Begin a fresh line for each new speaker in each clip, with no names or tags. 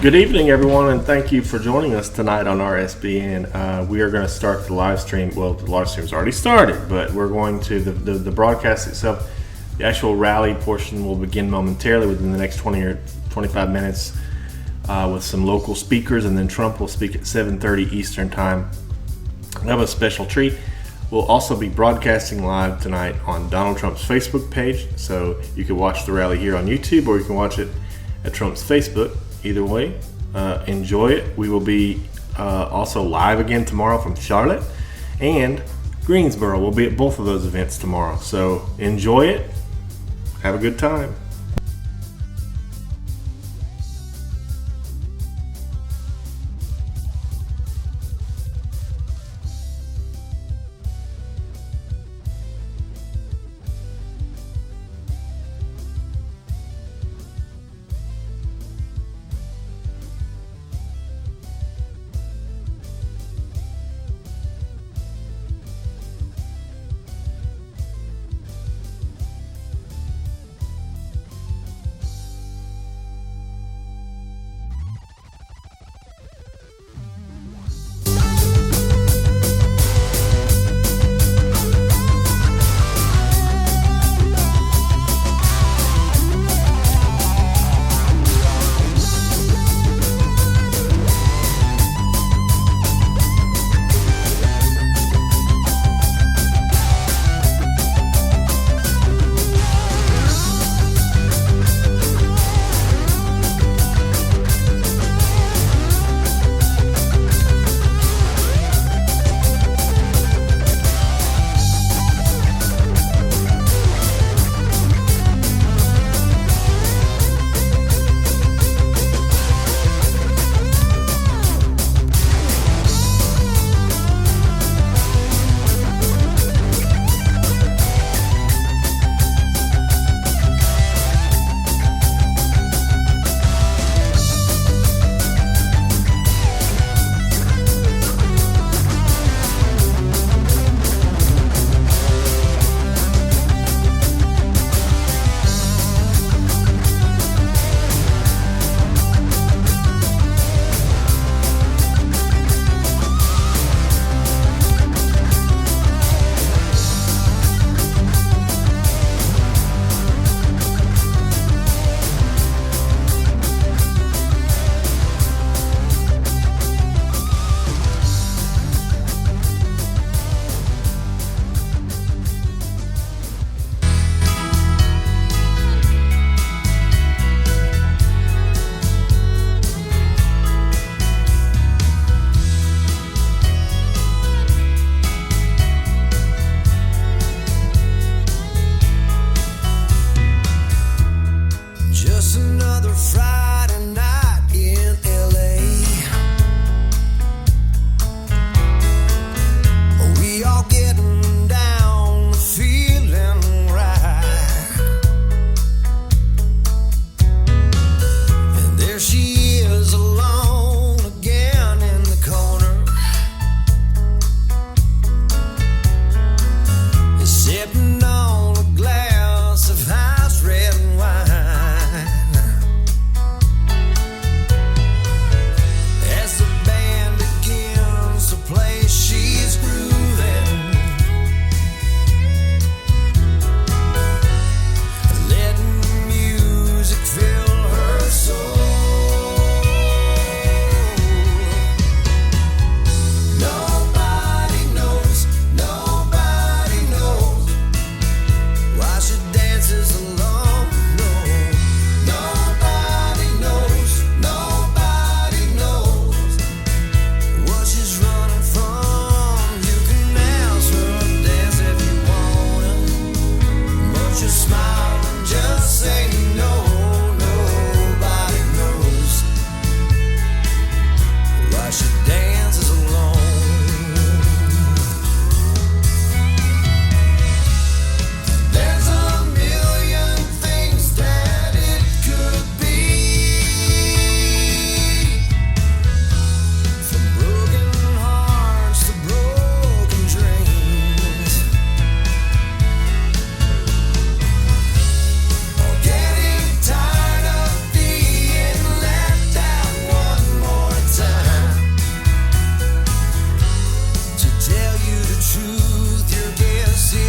Good evening, everyone, and thank you for joining us tonight on RSBN. We are going to start the live stream. Well, the live stream's already started, but we're going to the broadcast itself. The actual rally portion will begin momentarily within the next 20 or 25 minutes with some local speakers, and then Trump will speak at 7:30 Eastern Time. We have a special treat. We'll also be broadcasting live tonight on Donald Trump's Facebook page, so you can watch the rally here on YouTube, or you can watch it at Trump's Facebook. Either way, enjoy it. We will be also live again tomorrow from Charlotte and Greensboro. We'll be at both of those events tomorrow. So enjoy it. Have a good time.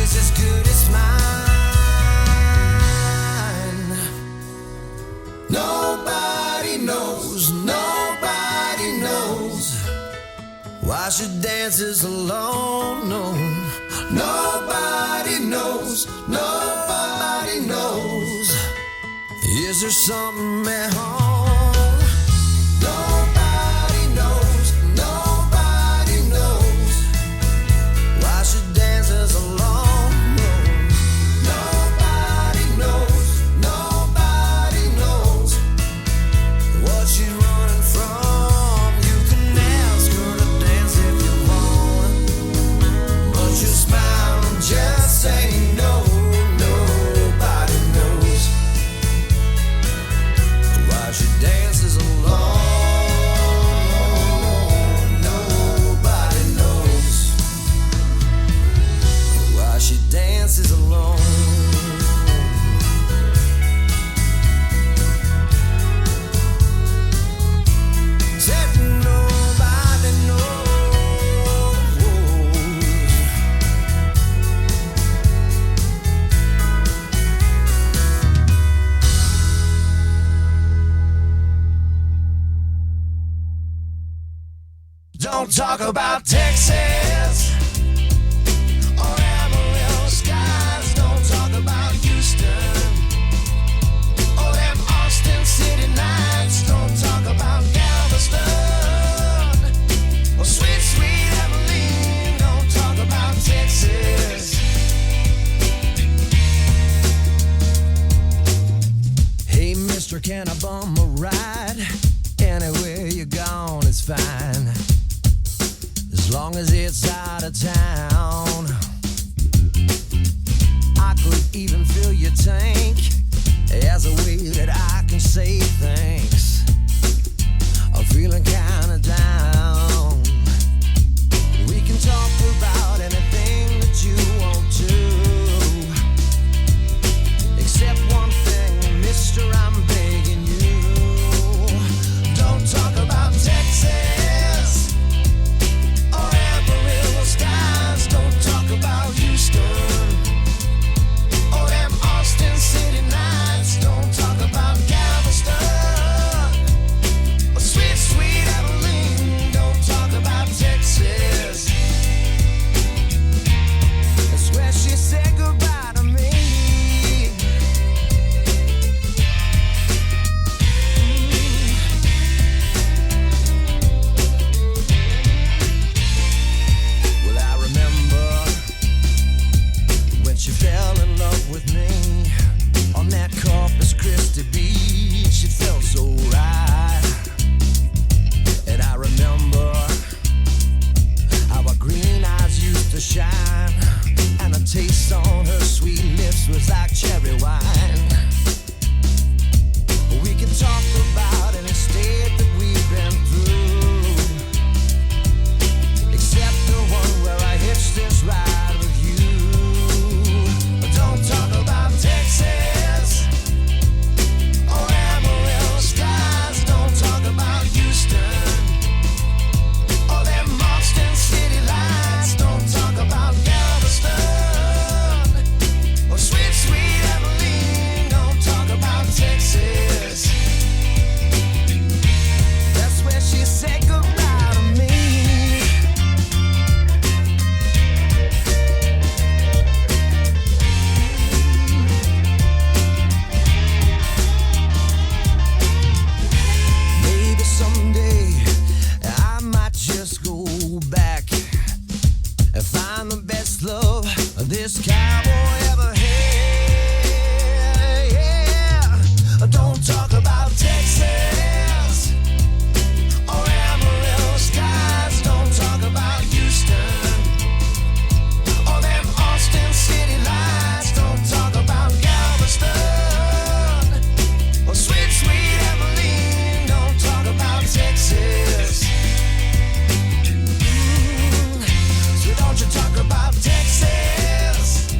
is as good as mine. Nobody knows why she dances alone. No, nobody knows. Is there something at home? Nobody knows why she dances alone. No, nobody knows what she's running from. You can ask her to dance if you want, but you smile and just say no. Nobody knows why she dances alone. Nobody knows why she dances alone. Said nobody knows. Don't talk about Texas or Amarillo skies. Don't talk about Houston or them Austin City nights. Don't talk about Galveston or sweet, sweet Abilene. Don't talk about Texas. Hey, mister, can I bum a ride? Anywhere you're gone is fine, as long as it's out of town. I could even fill your tank as a way that I can say thanks. I'm feeling kinda down. We can talk about anything that you want to, except one thing, mister, I'm begging you. Don't talk about Texas or Amarillo skies. Don't talk about Houston or them Austin City nights. Don't talk about Galveston or sweet, sweet Abilene. Don't talk about Texas. That's where she said goodbye to me. Well, I remember when she fell in love with me on that Corpus Christi beach. It felt so right. And I remember how her green eyes used to shine, and a taste on her sweet lips was like cherry wine. We can talk about any state that we've been through, except the one where I hitched this ride with you. Don't talk about Texas or Amarillo skies. Don't talk about Houston or them Austin City lights. Don't talk about Galveston or sweet, sweet Abilene. Don't talk about Texas. That's where she said goodbye to me. Maybe someday I might just go back and find the best love this cowboy ever had. Yeah. Don't talk about Texas or Amarillo skies. Don't talk about Houston or them Austin City lights. Don't talk about Galveston or sweet, sweet Abilene. Don't talk about Texas. So don't you talk about Texas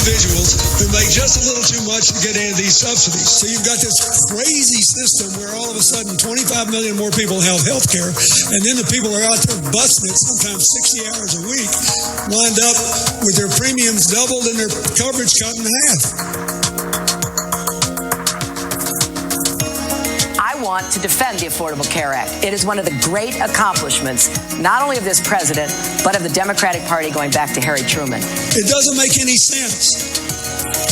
individuals who make just a little too much to get any of these subsidies. So you've got this crazy system where all of a sudden 25 million more people have health care, and then the people are out there busting it sometimes 60 hours a week, wind up with their premiums doubled and their coverage cut in half.
I want to defend the Affordable Care Act. It is one of the great accomplishments, not only of this president, but of the Democratic Party going back to Harry Truman.
It doesn't make any sense.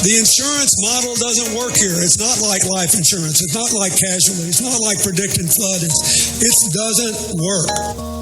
The insurance model doesn't work here. It's not like life insurance. It's not like casualty. It's not like predicting flood. It doesn't work.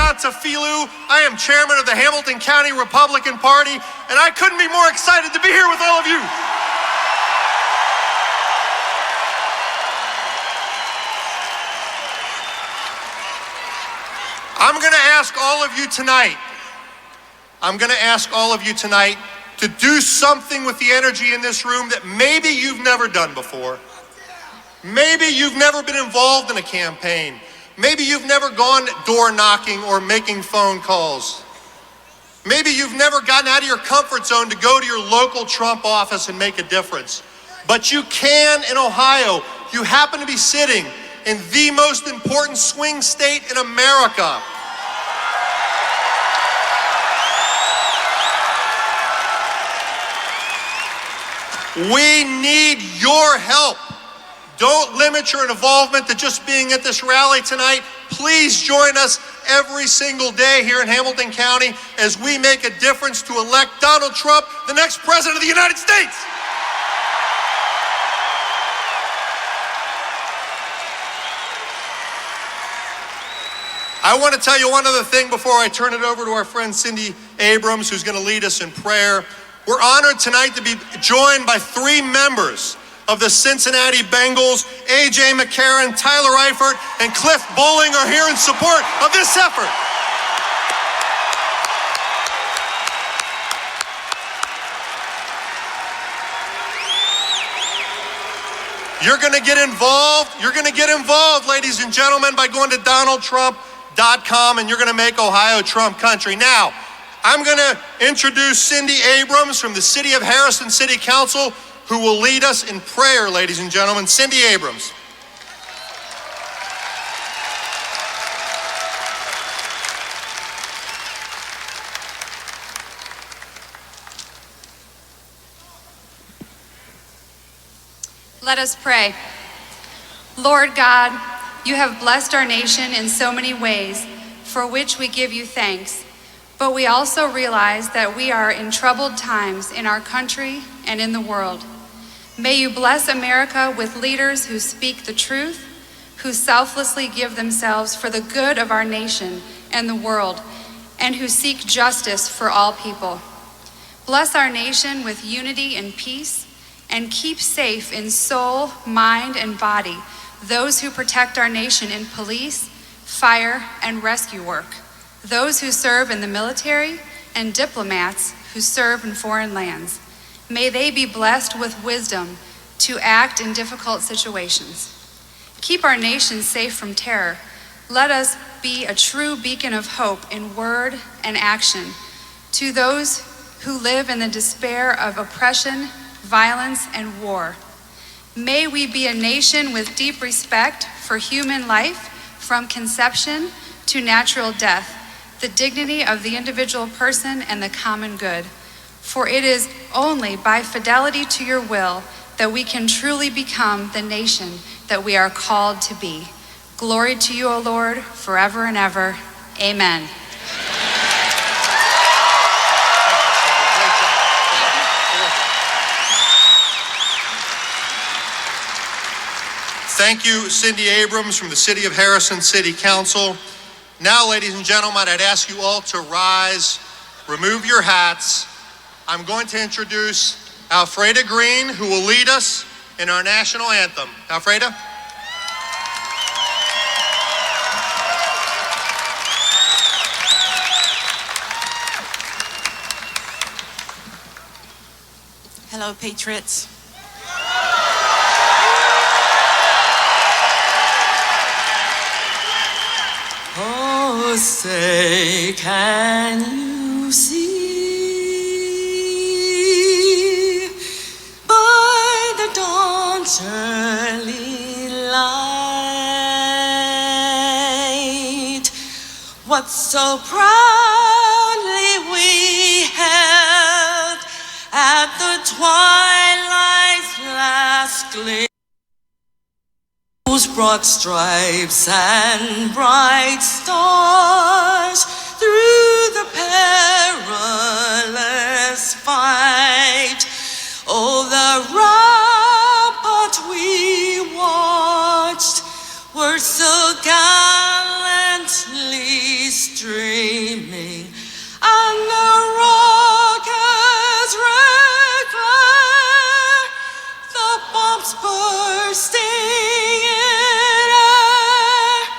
Triantafilou. I am chairman of the Hamilton County Republican Party, and I couldn't be more excited to be here with all of you. I'm going to ask all of you tonight to do something with the energy in this room that maybe you've never done before. Maybe you've never been involved in a campaign. Maybe you've never gone door knocking or making phone calls. Maybe you've never gotten out of your comfort zone to go to your local Trump office and make a difference. But you can in Ohio. You happen to be sitting in the most important swing state in America. We need your help. Don't limit your involvement to just being at this rally tonight. Please join us every single day here in Hamilton County as we make a difference to elect Donald Trump, the next president of the United States. I want to tell you one other thing before I turn it over to our friend Cindy Abrams, who's going to lead us in prayer. We're honored tonight to be joined by 3 members of the Cincinnati Bengals. A.J. McCarron, Tyler Eifert, and Cliff Bowling are here in support of this effort. You're going to get involved, ladies and gentlemen, by going to DonaldTrump.com, and you're going to make Ohio Trump country. Now, I'm going to introduce Cindy Abrams from the City of Harrison City Council, who will lead us in prayer, ladies and gentlemen. Cindy Abrams.
Let us pray. Lord God, you have blessed our nation in so many ways, for which we give you thanks. But we also realize that we are in troubled times in our country and in the world. May you bless America with leaders who speak the truth, who selflessly give themselves for the good of our nation and the world, and who seek justice for all people. Bless our nation with unity and peace, and keep safe in soul, mind, and body those who protect our nation in police, fire, and rescue work, those who serve in the military, and diplomats who serve in foreign lands. May they be blessed with wisdom to act in difficult situations. Keep our nation safe from terror. Let us be a true beacon of hope in word and action to those who live in the despair of oppression, violence, and war. May we be a nation with deep respect for human life from conception to natural death, the dignity of the individual person and the common good. For it is only by fidelity to your will that we can truly become the nation that we are called to be. Glory to you, O Lord, forever and ever. Amen.
Thank you, Cindy Abrams from the City of Harrison City Council. Now, ladies and gentlemen, I'd ask you all to rise, remove your hats. I'm going to introduce Alfreda Green, who will lead us in our national anthem. Alfreda?
Hello, Patriots. Oh, say, can you see by the dawn's early light what so proudly we held at the twilight's last gleam? Those broad stripes and bright stars through the perilous fight. Oh, the rampart we watched were so gallantly dreaming, and the rockets red glare, the bombs bursting in air,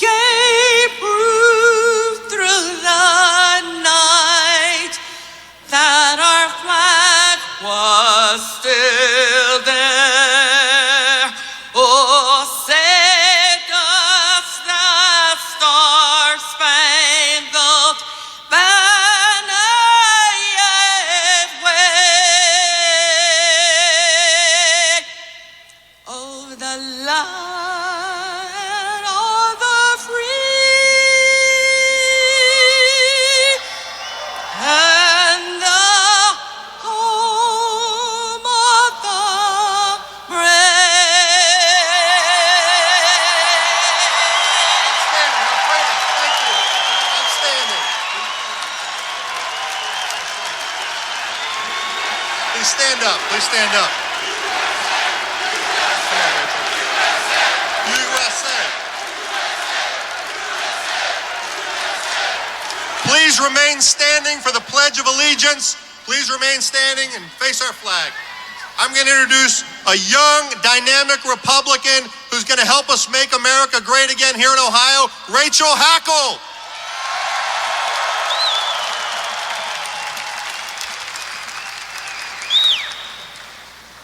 gave proof through the night that our flag was still there. Oh, say does the star-spangled banner yet wave over the land of the free and the home of the
Thank you. Outstanding. Please stand up. Please stand up. USA. Please remain standing for the Pledge of Allegiance. Please remain standing and face our flag. I'm going to introduce a young, dynamic Republican who's going to help us make America great again here in Ohio, Rachel Hackle.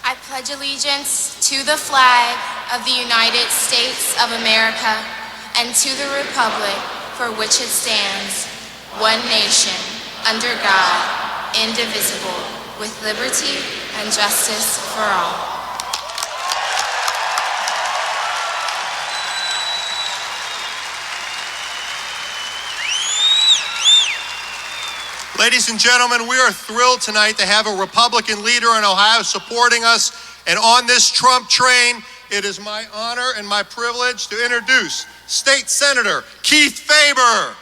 I pledge allegiance to the flag of the United States of America and to the republic for which it stands, one nation, under God, indivisible, with liberty and justice for all.
Ladies and gentlemen, we are thrilled tonight to have a Republican leader in Ohio supporting us. And on this Trump train, it is my honor and my privilege to introduce State Senator Keith Faber.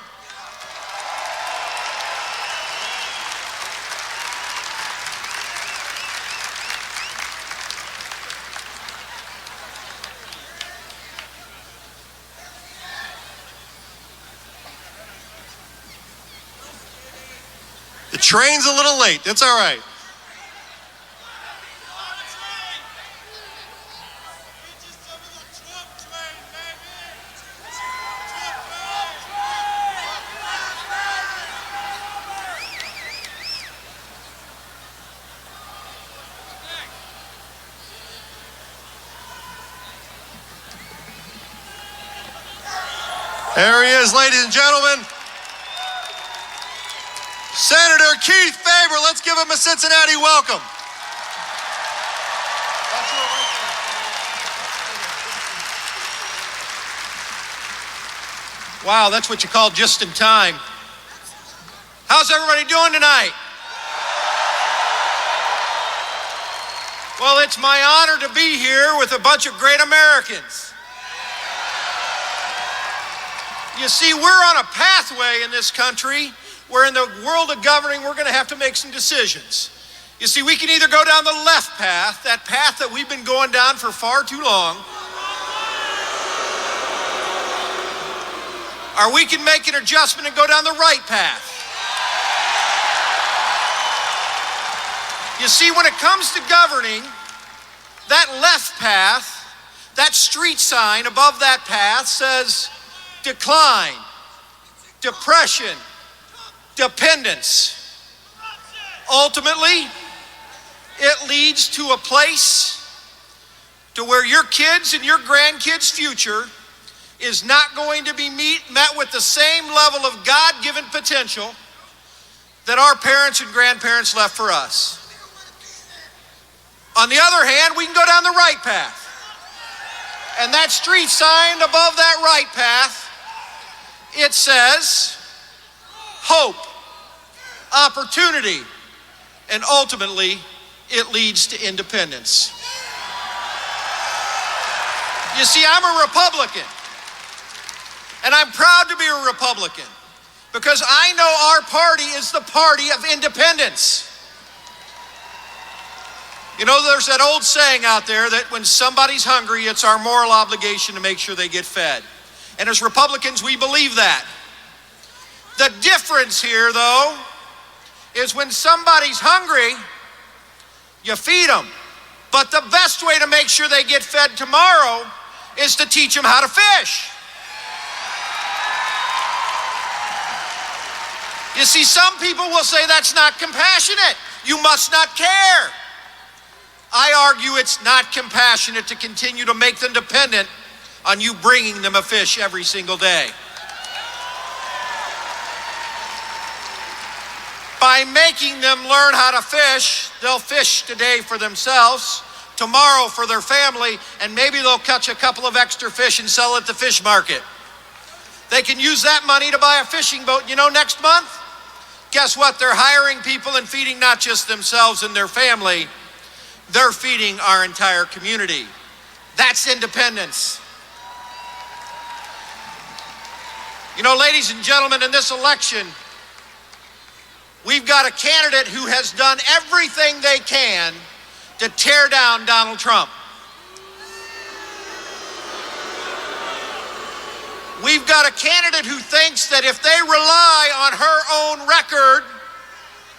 The train's a little late. That's all right. There he is, ladies and gentlemen. Senator Keith Faber, let's give him a Cincinnati welcome.
Wow, that's what you call just in time. How's everybody doing tonight? Well, it's my honor to be here with a bunch of great Americans. You see, we're on a pathway in this country where in the world of governing, we're going to have to make some decisions. You see, we can either go down the left path, that path that we've been going down for far too long, or we can make an adjustment and go down the right path. You see, when it comes to governing, that left path, that street sign above that path says decline, depression, dependence. Ultimately, it leads to a place to where your kids and your grandkids' future is not going to be met with the same level of God-given potential that our parents and grandparents left for us. On the other hand, we can go down the right path. And that street sign above that right path, it says hope, opportunity, and ultimately, it leads to independence. You see, I'm a Republican, and I'm proud to be a Republican because I know our party is the party of independence. You know, there's that old saying out there that when somebody's hungry, it's our moral obligation to make sure they get fed. And as Republicans, we believe that. The difference here, though, is when somebody's hungry, you feed them. But the best way to make sure they get fed tomorrow is to teach them how to fish. You see, some people will say that's not compassionate. You must not care. I argue it's not compassionate to continue to make them dependent on you bringing them a fish every single day. By making them learn how to fish, they'll fish today for themselves, tomorrow for their family, and maybe they'll catch a couple of extra fish and sell it at the fish market. They can use that money to buy a fishing boat, next month. Guess what? They're hiring people and feeding not just themselves and their family, they're feeding our entire community. That's independence. Ladies and gentlemen, in this election, we've got a candidate who has done everything they can to tear down Donald Trump. We've got a candidate who thinks that if they rely on her own record,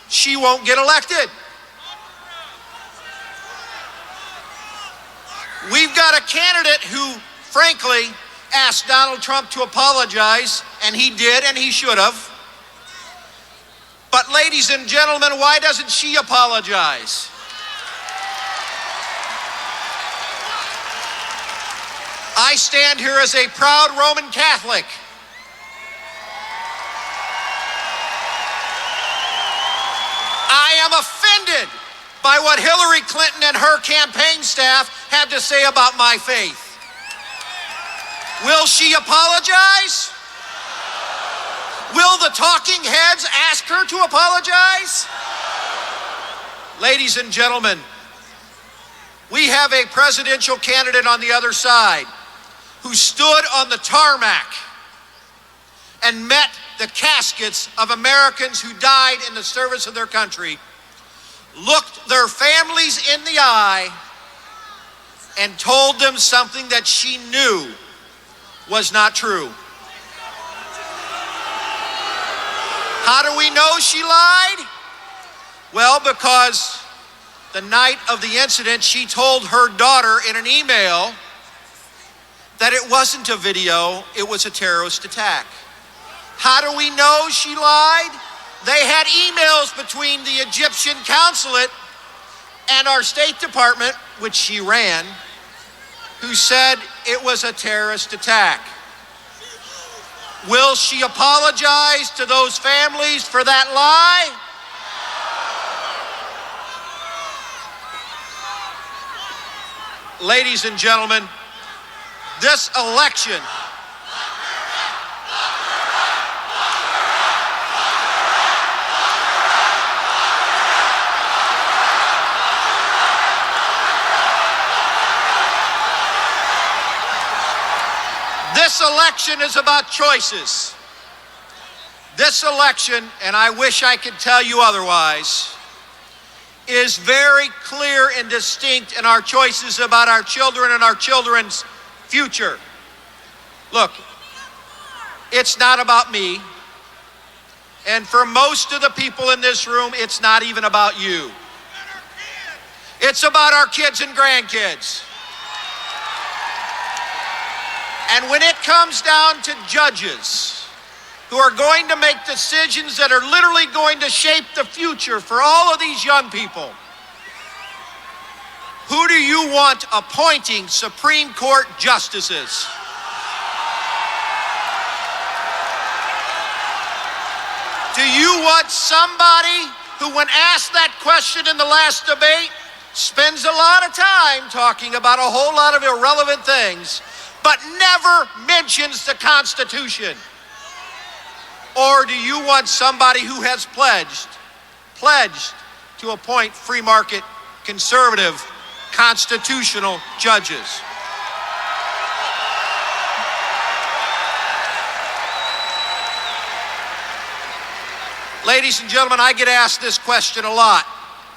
she won't get elected. We've got a candidate who, frankly, asked Donald Trump to apologize, and he did, and he should have. But ladies and gentlemen, why doesn't she apologize? I stand here as a proud Roman Catholic. I am offended by what Hillary Clinton and her campaign staff had to say about my faith. Will she apologize? Will the talking heads ask her to apologize? Ladies and gentlemen, we have a presidential candidate on the other side who stood on the tarmac and met the caskets of Americans who died in the service of their country, looked their families in the eye, and told them something that she knew was not true. How do we know she lied? Well, because the night of the incident, she told her daughter in an email that it wasn't a video, it was a terrorist attack. How do we know she lied? They had emails between the Egyptian consulate and our State Department, which she ran, who said it was a terrorist attack. Will she apologize to those families for that lie? Ladies and gentlemen, this election is about choices. This election, and I wish I could tell you otherwise, is very clear and distinct in our choices about our children and our children's future. Look, it's not about me, and for most of the people in this room, it's not even about you. It's about our kids and grandkids. And when it comes down to judges who are going to make decisions that are literally going to shape the future for all of these young people, who do you want appointing Supreme Court justices? Do you want somebody who, when asked that question in the last debate, spends a lot of time talking about a whole lot of irrelevant things, but never mentions the Constitution? Or do you want somebody who has pledged to appoint free market, conservative, constitutional judges? Ladies and gentlemen, I get asked this question a lot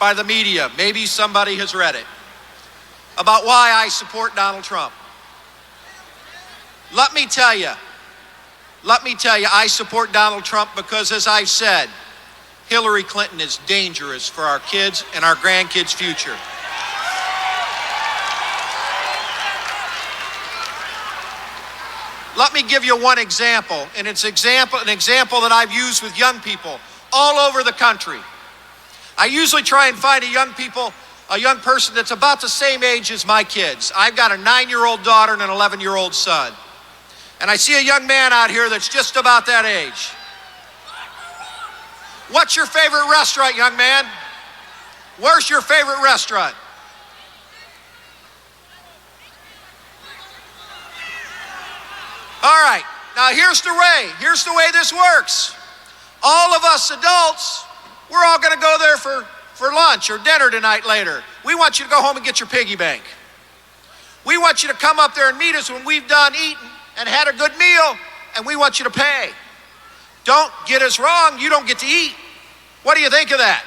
by the media. Maybe somebody has read it, about why I support Donald Trump. Let me tell you, Let me tell you, I support Donald Trump because, as I said, Hillary Clinton is dangerous for our kids and our grandkids' future. Let me give you one example, and it's an example that I've used with young people all over the country. I usually try and find a young person that's about the same age as my kids. I've got a 9-year-old daughter and an 11-year-old son. And I see a young man out here that's just about that age. What's your favorite restaurant, young man? Where's your favorite restaurant? All right, now here's the way this works. All of us adults, we're all gonna go there for lunch or dinner tonight later. We want you to go home and get your piggy bank. We want you to come up there and meet us when we've done eating and had a good meal, and we want you to pay. Don't get us wrong, you don't get to eat. What do you think of that?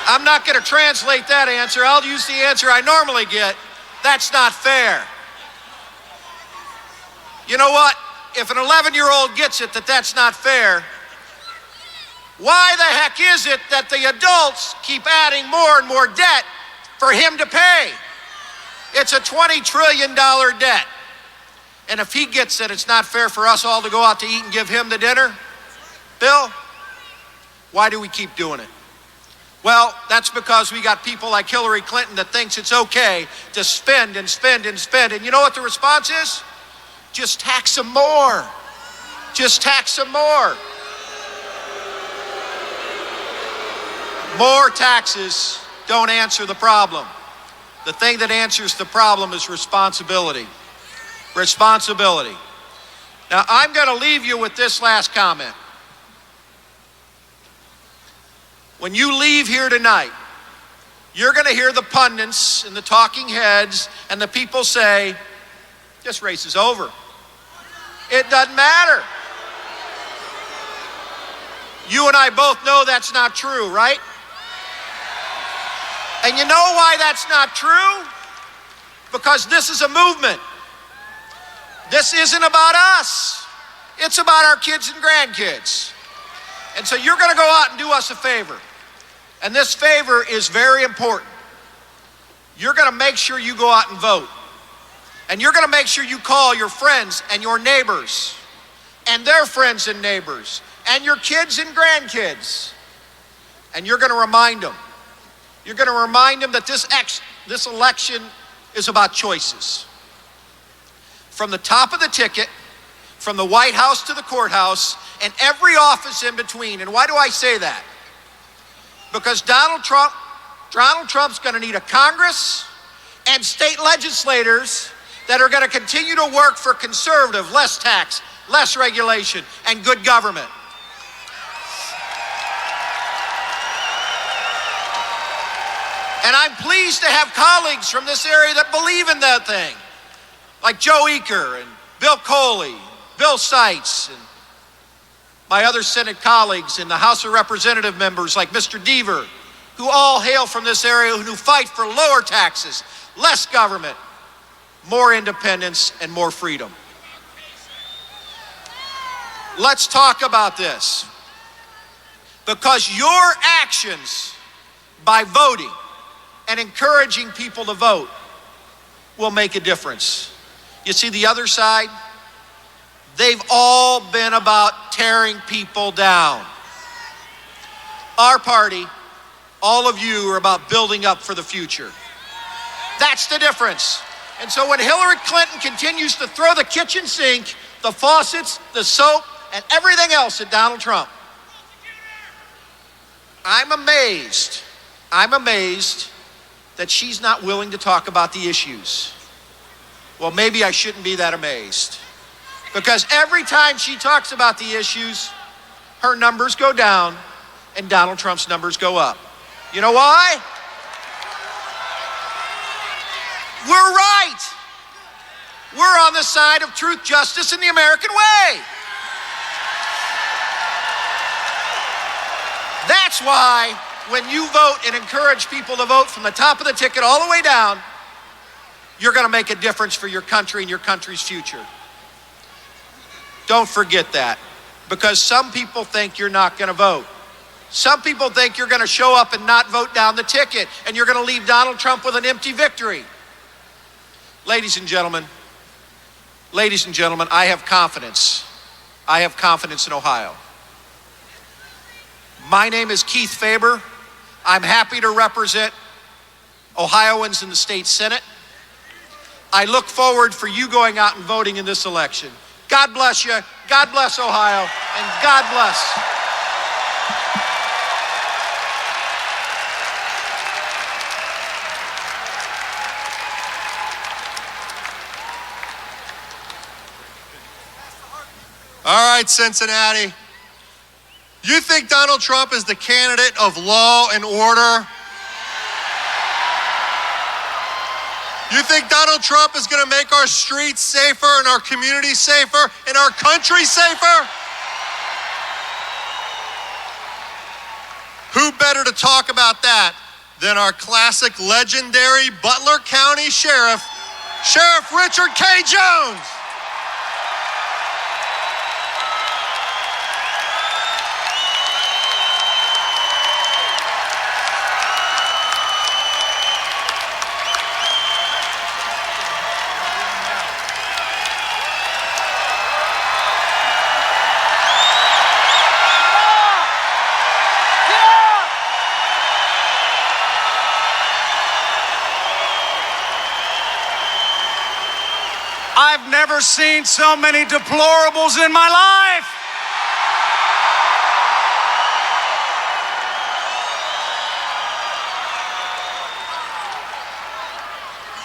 I'm not gonna translate that answer. I'll use the answer I normally get. That's not fair. You know what? If an 11-year-old gets it that that's not fair, why the heck is it that the adults keep adding more and more debt for him to pay? It's a $20 trillion debt. And if he gets it, it's not fair for us all to go out to eat and give him the dinner. Bill, why do we keep doing it? Well, that's because we got people like Hillary Clinton that thinks it's okay to spend and spend and spend. And you know what the response is? Just tax them more. Just tax them more. More taxes don't answer the problem. The thing that answers the problem is responsibility. Responsibility. Now, I'm going to leave you with this last comment. When you leave here tonight, you're going to hear the pundits and the talking heads and the people say, this race is over. It doesn't matter. You and I both know that's not true, right? And you know why that's not true? Because this is a movement. This isn't about us. It's about our kids and grandkids. And so you're going to go out and do us a favor. And this favor is very important. You're going to make sure you go out and vote. And you're going to make sure you call your friends and your neighbors and their friends and neighbors and your kids and grandkids. And you're going to remind them. You're going to remind them that this election is about choices. From the top of the ticket, from the White House to the courthouse, and every office in between. And why do I say that? Because Donald Trump's going to need a Congress and state legislators that are going to continue to work for conservative, less tax, less regulation, and good government. And I'm pleased to have colleagues from this area that believe in that thing, like Joe Eaker and Bill Coley, Bill Seitz, and my other Senate colleagues and the House of Representative members like Mr. Deaver, who all hail from this area, who fight for lower taxes, less government, more independence, and more freedom. Let's talk about this. Because your actions by voting and encouraging people to vote will make a difference. You see the other side? They've all been about tearing people down. Our party, all of you, are about building up for the future. That's the difference. And so when Hillary Clinton continues to throw the kitchen sink, the faucets, the soap, and everything else at Donald Trump, I'm amazed that she's not willing to talk about the issues. Well, maybe I shouldn't be that amazed. Because every time she talks about the issues, her numbers go down and Donald Trump's numbers go up. You know why? We're right. We're on the side of truth, justice, and the American way. That's why when you vote and encourage people to vote from the top of the ticket all the way down, you're going to make a difference for your country and your country's future. Don't forget that, because some people think you're not going to vote. Some people think you're going to show up and not vote down the ticket, and you're going to leave Donald Trump with an empty victory. Ladies and gentlemen, I have confidence. I have confidence in Ohio. My name is Keith Faber. I'm happy to represent Ohioans in the state Senate. I look forward for you going out and voting in this election. God bless you. God bless Ohio. And God bless.
All right, Cincinnati. You think Donald Trump is the candidate of law and order? You think Donald Trump is going to make our streets safer and our communities safer and our country safer? Who better to talk about that than our classic legendary Butler County Sheriff, Sheriff Richard K. Jones?
I've never seen so many deplorables in my life.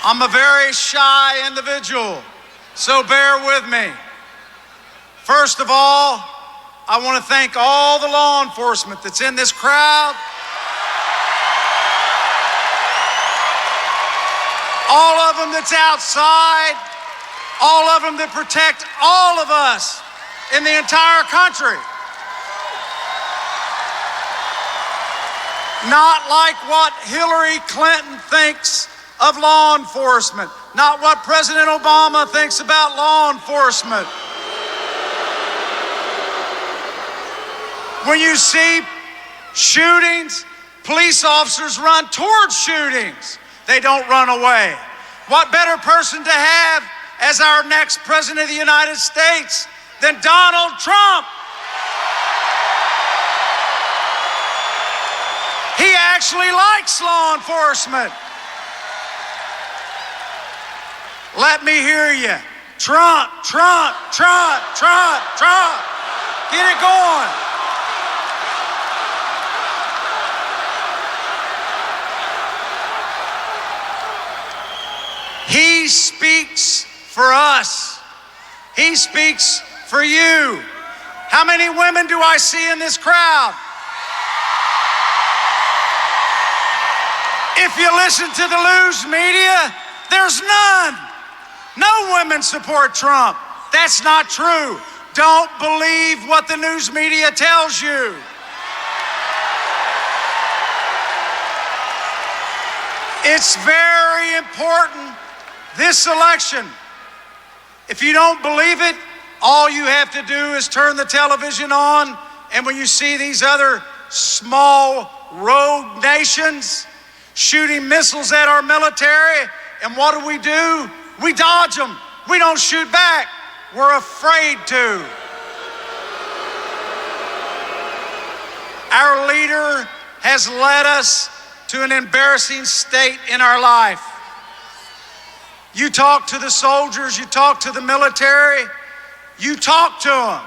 I'm a very shy individual, so bear with me. First of all, I want to thank all the law enforcement that's in this crowd. All of them that's outside. All of them that protect all of us in the entire country. Not like what Hillary Clinton thinks of law enforcement. Not what President Obama thinks about law enforcement. When you see shootings, police officers run towards shootings. They don't run away. What better person to have as our next president of the United States than Donald Trump? He actually likes law enforcement. Let me hear you. Trump, Trump, Trump, Trump, Trump. Get it going. He speaks for us. He speaks for you. How many women do I see in this crowd? If you listen to the news media, there's none. No women support Trump. That's not true. Don't believe what the news media tells you. It's very important, this election. If you don't believe it, all you have to do is turn the television on, and when you see these other small rogue nations shooting missiles at our military, and what do? We dodge them. We don't shoot back. We're afraid to. Our leader has led us to an embarrassing state in our life. You talk to the soldiers, you talk to the military, you talk to them.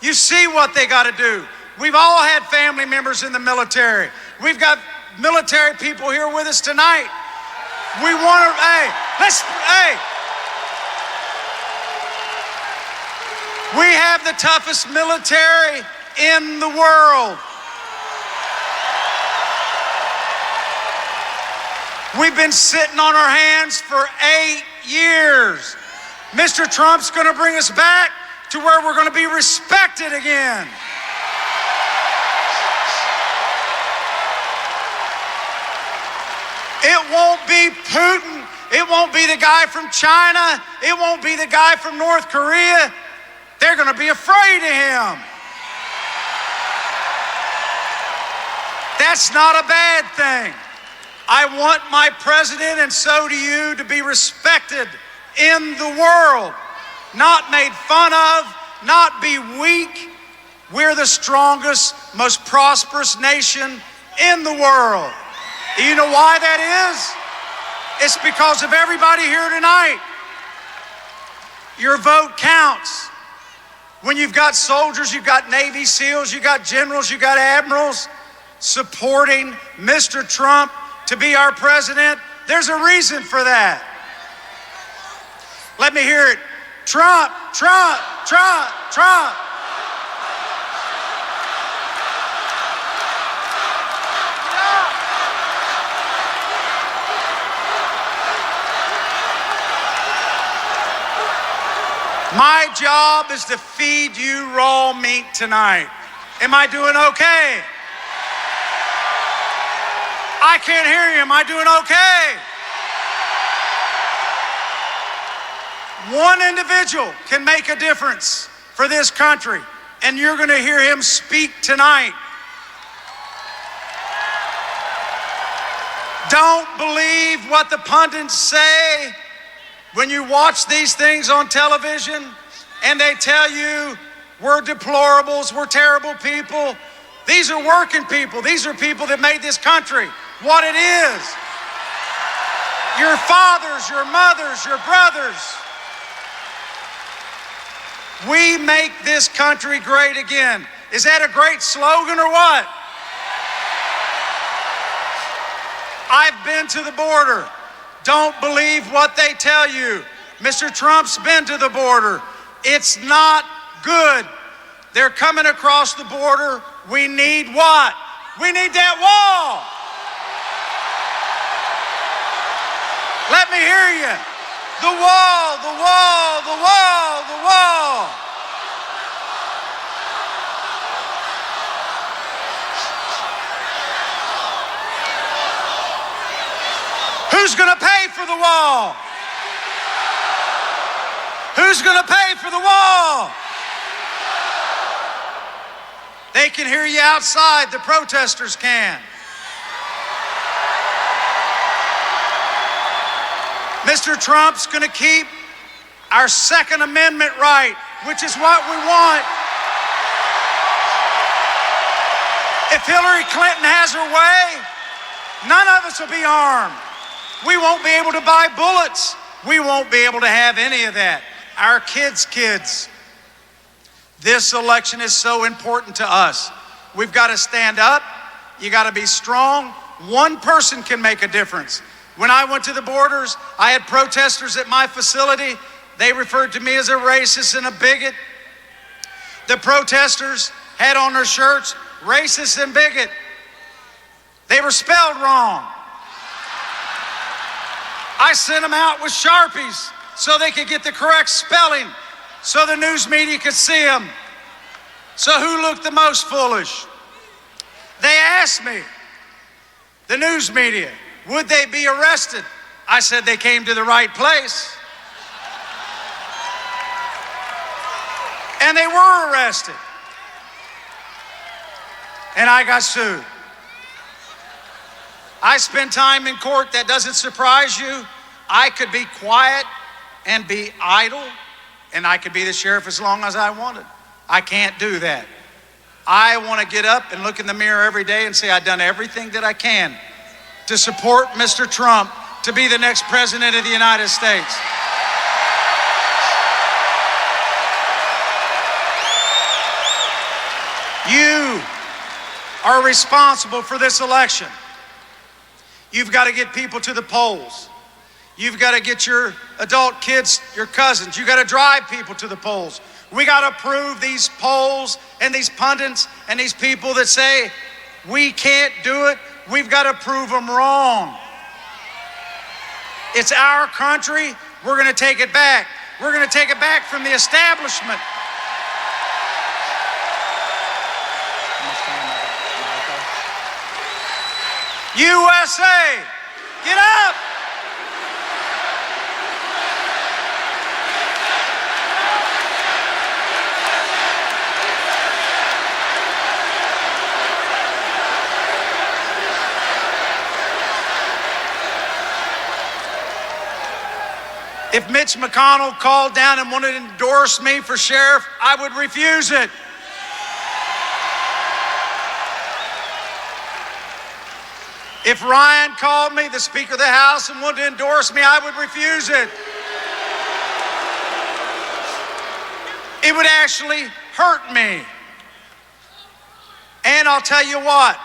You see what they got to do. We've all had family members in the military. We've got military people here with us tonight. We want to, we have the toughest military in the world. We've been sitting on our hands for 8 years. Mr. Trump's going to bring us back to where we're going to be respected again. It won't be Putin. It It won't be the guy from China. It won't be the guy from North Korea. They're going to be afraid of him. That's not a bad thing. I want my president, and so do you, to be respected in the world, not made fun of, not be weak. We're the strongest, most prosperous nation in the world. You know why that is? It's because of everybody here tonight. Your vote counts. When you've got soldiers, you've got Navy SEALs, you've got generals, you've got admirals supporting Mr. Trump to be our president, there's a reason for that. Let me hear it. Trump, Trump, Trump, Trump. My job is to feed you raw meat tonight. Am I doing okay? I can't hear you. Am I doing okay? One individual can make a difference for this country, and you're going to hear him speak tonight. Don't believe what the pundits say when you watch these things on television and they tell you we're deplorables, we're terrible people. These are working people. These are people that made this country what it is. Your fathers, your mothers, your brothers. We make this country great again. Is that a great slogan or what? I've been to the border. Don't believe what they tell you. Mr. Trump's been to the border. It's not good. They're coming across the border. We need what? We need that wall. Let me hear you. The wall, the wall, the wall, the wall. Who's going to pay for the wall? Who's going to pay for the wall? They can hear you outside. The protesters can. Mr. Trump's going to keep our Second Amendment right, which is what we want. If Hillary Clinton has her way, none of us will be armed. We won't be able to buy bullets. We won't be able to have any of that. Our kids' kids. This election is so important to us. We've got to stand up. You got to be strong. One person can make a difference. When I went to the borders, I had protesters at my facility. They referred to me as a racist and a bigot. The protesters had on their shirts, racist and bigot. They were spelled wrong. I sent them out with Sharpies so they could get the correct spelling, so the news media could see them. So who looked the most foolish? They asked me, the news media, would they be arrested? I said they came to the right place. And they were arrested. And I got sued. I spend time in court. That doesn't surprise you. I could be quiet and be idle, and I could be the sheriff as long as I wanted. I can't do that. I want to get up and look in the mirror every day and say I've done everything that I can to support Mr. Trump to be the next president of the United States. You are responsible for this election. You've got to get people to the polls. You've got to get your adult kids, your cousins. You've got to drive people to the polls. We got to prove these polls and these pundits and these people that say we can't do it. We've got to prove them wrong. It's our country. We're going to take it back. We're going to take it back from the establishment. USA, get up. If Mitch McConnell called down and wanted to endorse me for sheriff, I would refuse it. If Ryan called me, the Speaker of the House, and wanted to endorse me, I would refuse it. It would actually hurt me. And I'll tell you what,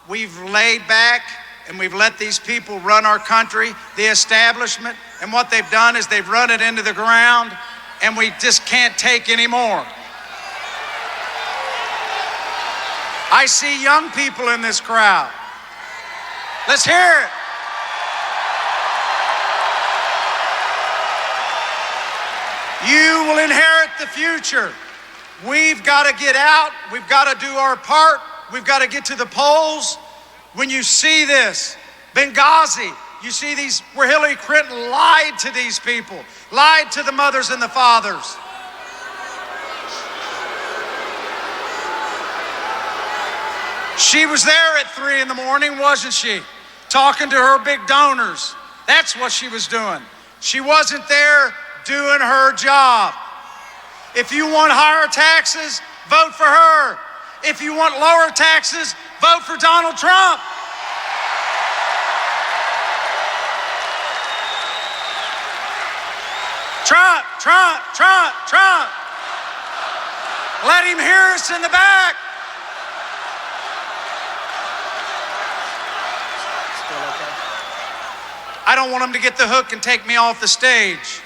we've laid back and we've let these people run our country, the establishment, and what they've done is they've run it into the ground, and we just can't take any more. I see young people in this crowd. Let's hear it. You will inherit the future. We've got to get out. We've got to do our part. We've got to get to the polls. When you see this, Benghazi, you see these, where Hillary Clinton lied to these people, lied to the mothers and the fathers. She was there at 3 a.m, wasn't she? Talking to her big donors. That's what she was doing. She wasn't there doing her job. If you want higher taxes, vote for her. If you want lower taxes, vote for Donald Trump. Trump, Trump, Trump, Trump. Let him hear us in the back. I don't want him to get the hook and take me off the stage.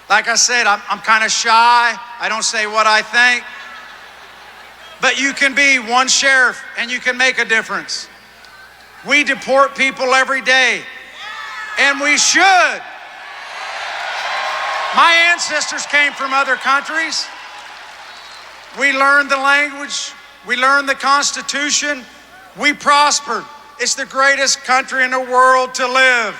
Like I said, I'm kind of shy. I don't say what I think. But you can be one sheriff and you can make a difference. We deport people every day, and we should. My ancestors came from other countries. We learned the language. We learned the Constitution. We prospered. It's the greatest country in the world to live.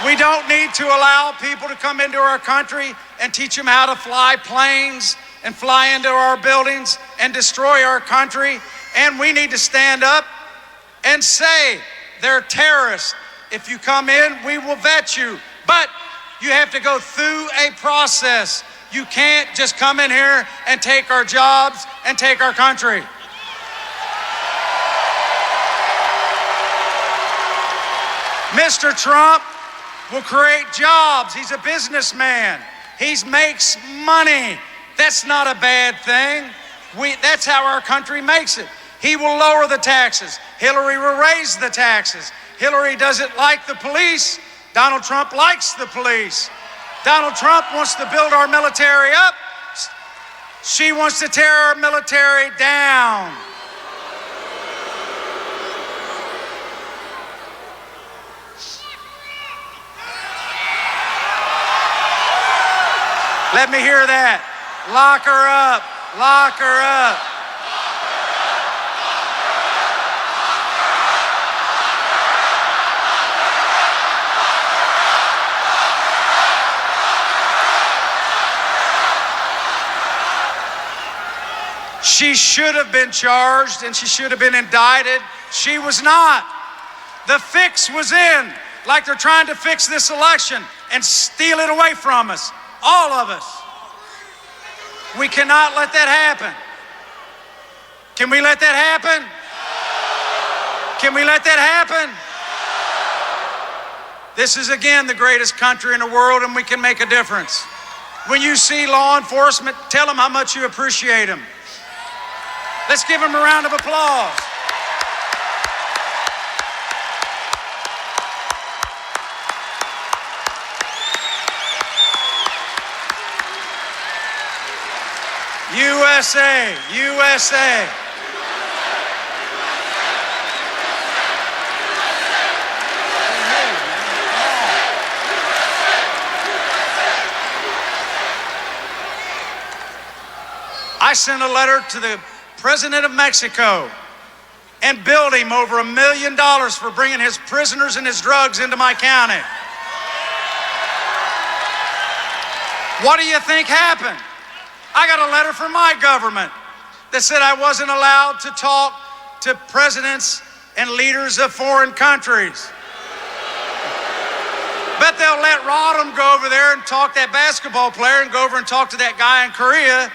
We don't need to allow people to come into our country and teach them how to fly planes and fly into our buildings and destroy our country. And we need to stand up and say they're terrorists. If you come in, we will vet you. But you have to go through a process. You can't just come in here and take our jobs and take our country. Mr. Trump will create jobs. He's a businessman. He makes money. That's not a bad thing. That's how our country makes it. He will lower the taxes. Hillary will raise the taxes. Hillary doesn't like the police. Donald Trump likes the police. Donald Trump wants to build our military up. She wants to tear our military down. Let me hear that. Lock her up. Lock her up. She should have been charged and she should have been indicted. She was not. The fix was in, like they're trying to fix this election and steal it away from us. All of us. We cannot let that happen. Can we let that happen? Can we let that happen? This is, again, the greatest country in the world, and we can make a difference. When you see law enforcement, tell them how much you appreciate them. Let's give them a round of applause. USA, USA. I sent a letter to the President of Mexico and billed him over $1 million for bringing his prisoners and his drugs into my county. What do you think happened? I got a letter from my government that said I wasn't allowed to talk to presidents and leaders of foreign countries. Bet they'll let Rodham go over there and talk that basketball player and go over and talk to that guy in Korea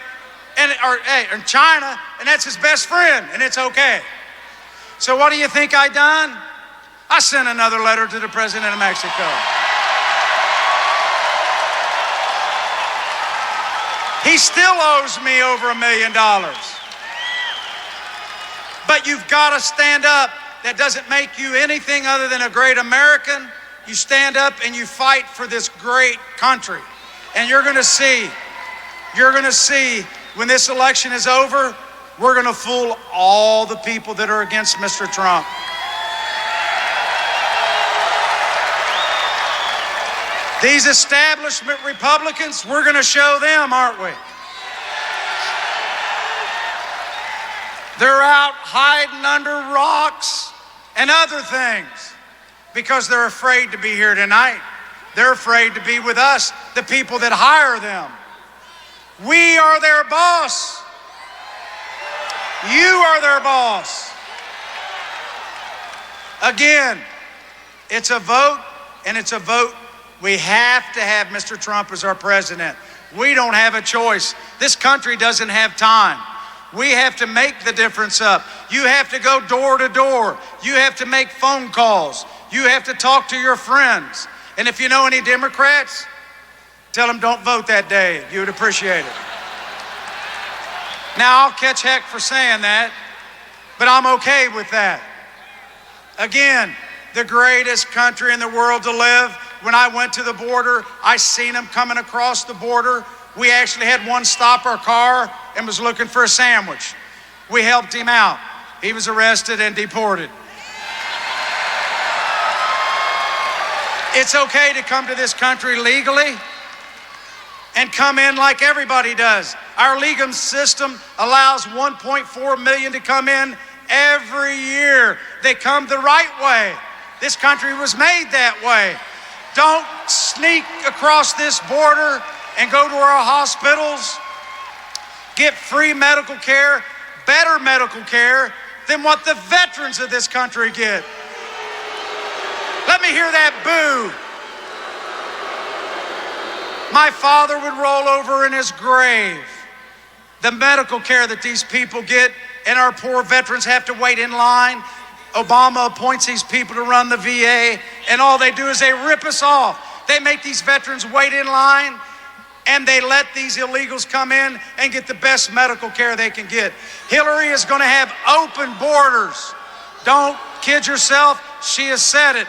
or in China, and that's his best friend, and it's okay. So what do you think I done? I sent another letter to the president of Mexico. He still owes me over $1 million. But you've got to stand up. That doesn't make you anything other than a great American. You stand up and you fight for this great country. And you're going to see when this election is over, we're going to fool all the people that are against Mr. Trump. These establishment Republicans, we're going to show them, aren't we? They're out hiding under rocks and other things because they're afraid to be here tonight. They're afraid to be with us, the people that hire them. We are their boss. You are their boss. Again, it's a vote, and it's a vote. We have to have Mr. Trump as our president. We don't have a choice. This country doesn't have time. We have to make the difference up. You have to go door to door. You have to make phone calls. You have to talk to your friends. And if you know any Democrats, tell them don't vote that day. You would appreciate it. Now, I'll catch heck for saying that, but I'm okay with that. Again, the greatest country in the world to live. When I went to the border, I seen him coming across the border. We actually had one stop our car and was looking for a sandwich. We helped him out. He was arrested and deported. It's okay to come to this country legally and come in like everybody does. Our legal system allows 1.4 million to come in every year. They come the right way. This country was made that way. Don't sneak across this border and go to our hospitals, get free medical care, better medical care than what the veterans of this country get. Let me hear that boo. My father would roll over in his grave. The medical care that these people get, and our poor veterans have to wait in line. Obama appoints these people to run the VA, and all they do is they rip us off. They make these veterans wait in line, and they let these illegals come in and get the best medical care they can get. Hillary is going to have open borders. Don't kid yourself. She has said it.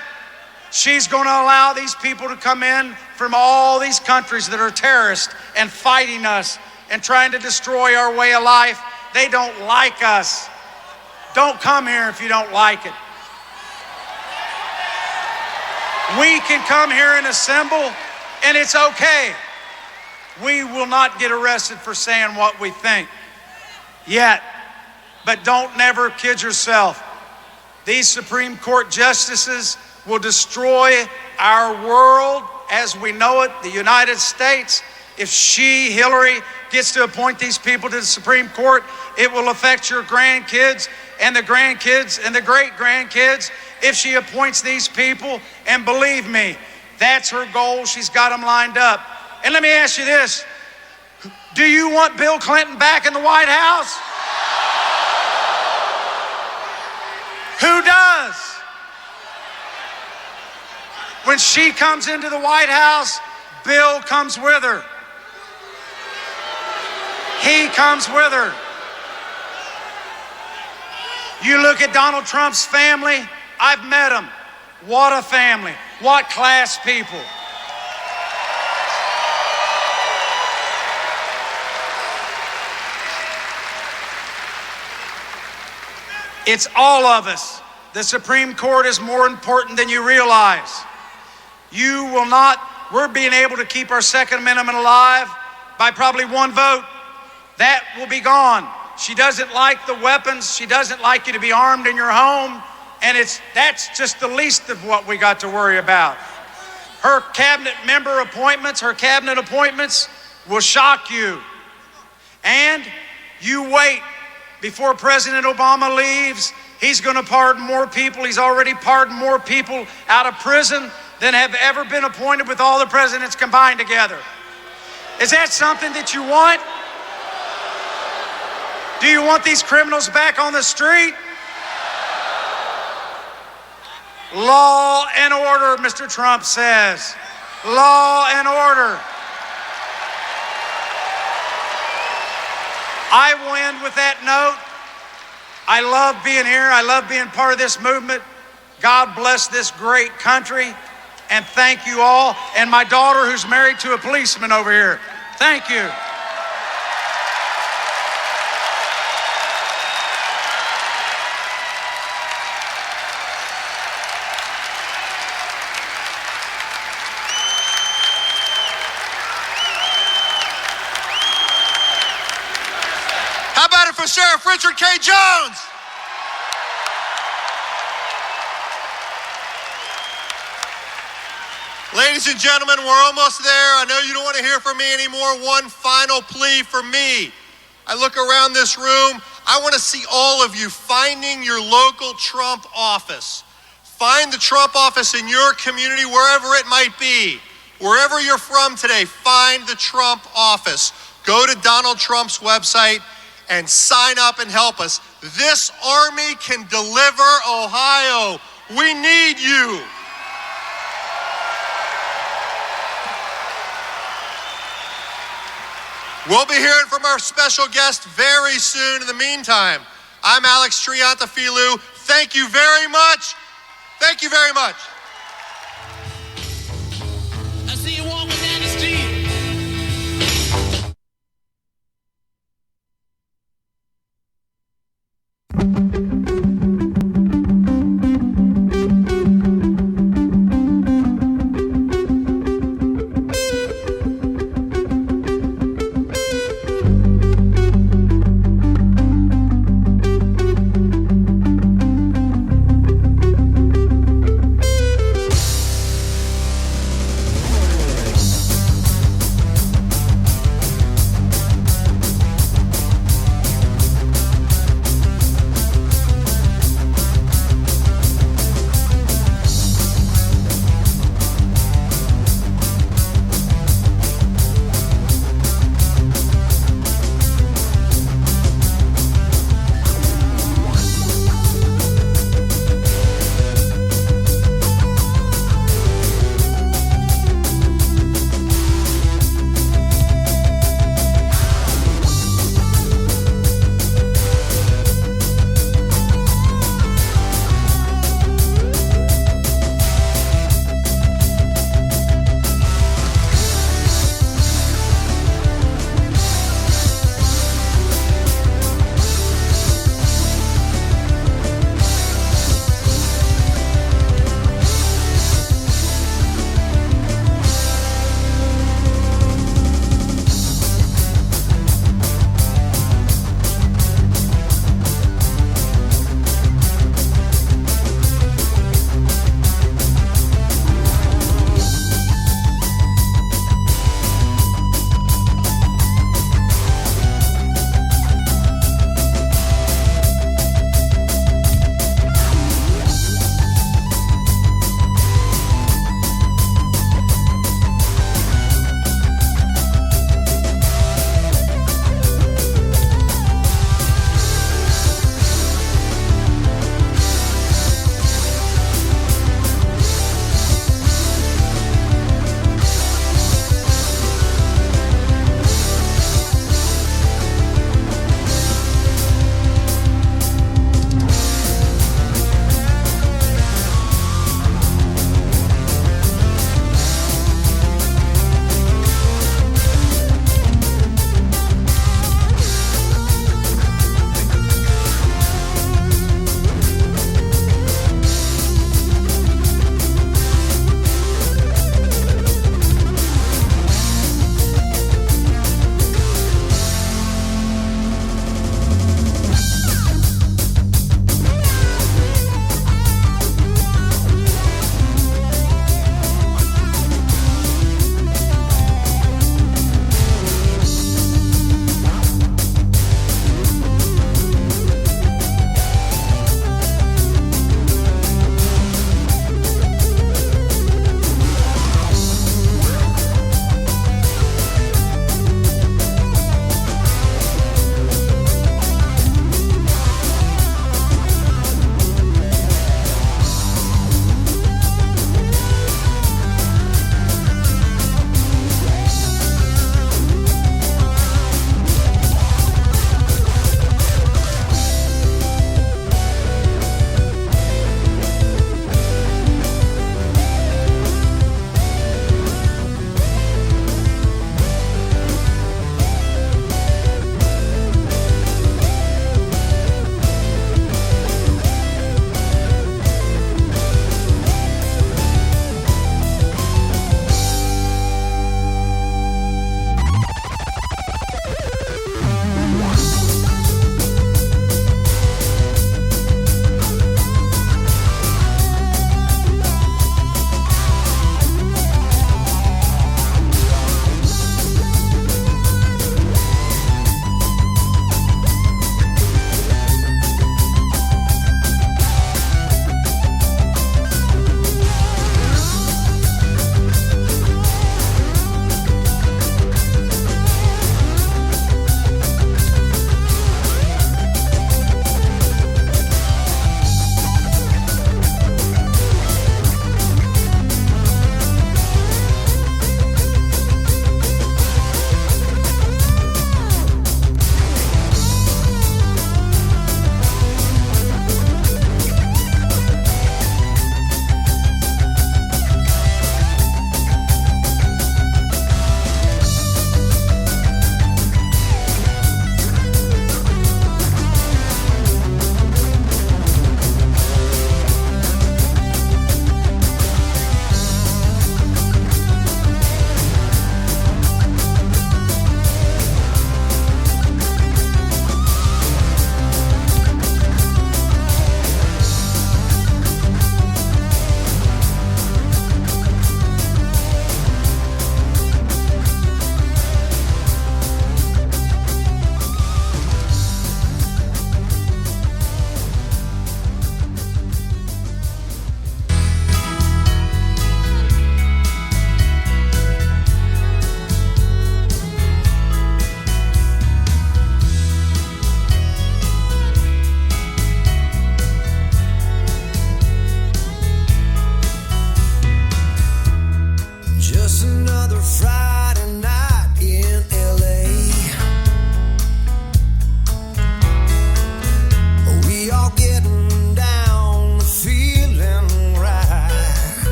She's going to allow these people to come in from all these countries that are terrorists and fighting us and trying to destroy our way of life. They don't like us. Don't come here if you don't like it. We can come here and assemble, and it's okay. We will not get arrested for saying what we think yet. But don't never kid yourself. These Supreme Court justices will destroy our world as we know it, the United States. If Hillary, gets to appoint these people to the Supreme Court, it will affect your grandkids and the grandkids and the great-grandkids if she appoints these people. And believe me, that's her goal. She's got them lined up. And let me ask you this. Do you want Bill Clinton back in the White House? Who does? When she comes into the White House, Bill comes with her. He comes with her. You look at Donald Trump's family, I've met them. What a family. What class people. It's all of us. The Supreme Court is more important than you realize. We're being able to keep our Second Amendment alive by probably one vote. That will be gone. She doesn't like the weapons. She doesn't like you to be armed in your home. And that's just the least of what we got to worry about. Her cabinet appointments will shock you. And you wait. Before President Obama leaves, he's going to pardon more people. He's already pardoned more people out of prison than have ever been appointed with all the presidents combined together. Is that something that you want? Do you want these criminals back on the street? Law and order, Mr. Trump says. Law and order. I will end with that note. I love being here. I love being part of this movement. God bless this great country. And thank you all. And my daughter, who's married to a policeman over here. Thank you.
How about it for Sheriff Richard K. Jones? Ladies and gentlemen, we're almost there. I know you don't want to hear from me anymore. One final plea for me. I look around this room. I want to see all of you finding your local Trump office. Find the Trump office in your community, wherever it might be. Wherever you're from today, find the Trump office. Go to Donald Trump's website and sign up and help us. This army can deliver Ohio. We need you. We'll be hearing from our special guest very soon. In the meantime, I'm Alex Triantafilou. Thank you very much. Thank you very much.
I see you walking down the street.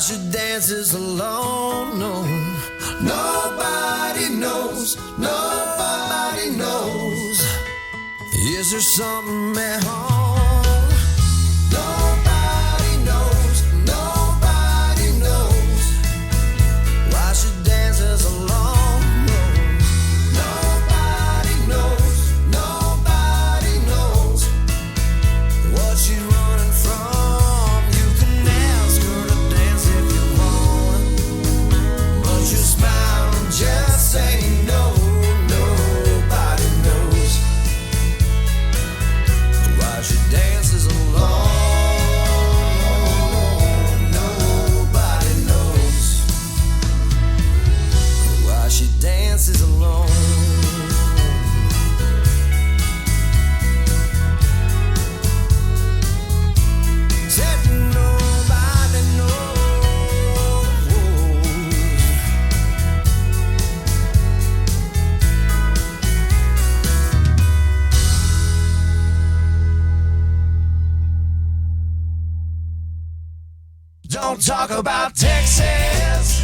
she dances alone. No, nobody knows. Nobody knows. Is there something at home? Nobody knows. Nobody knows why she dances alone. No, nobody knows. Nobody knows what she's running from. You can ask her to dance if you want, but you smile and just say no. Nobody knows why she dances alone. Nobody knows why she dances alone. Said nobody knows. Don't talk about Texas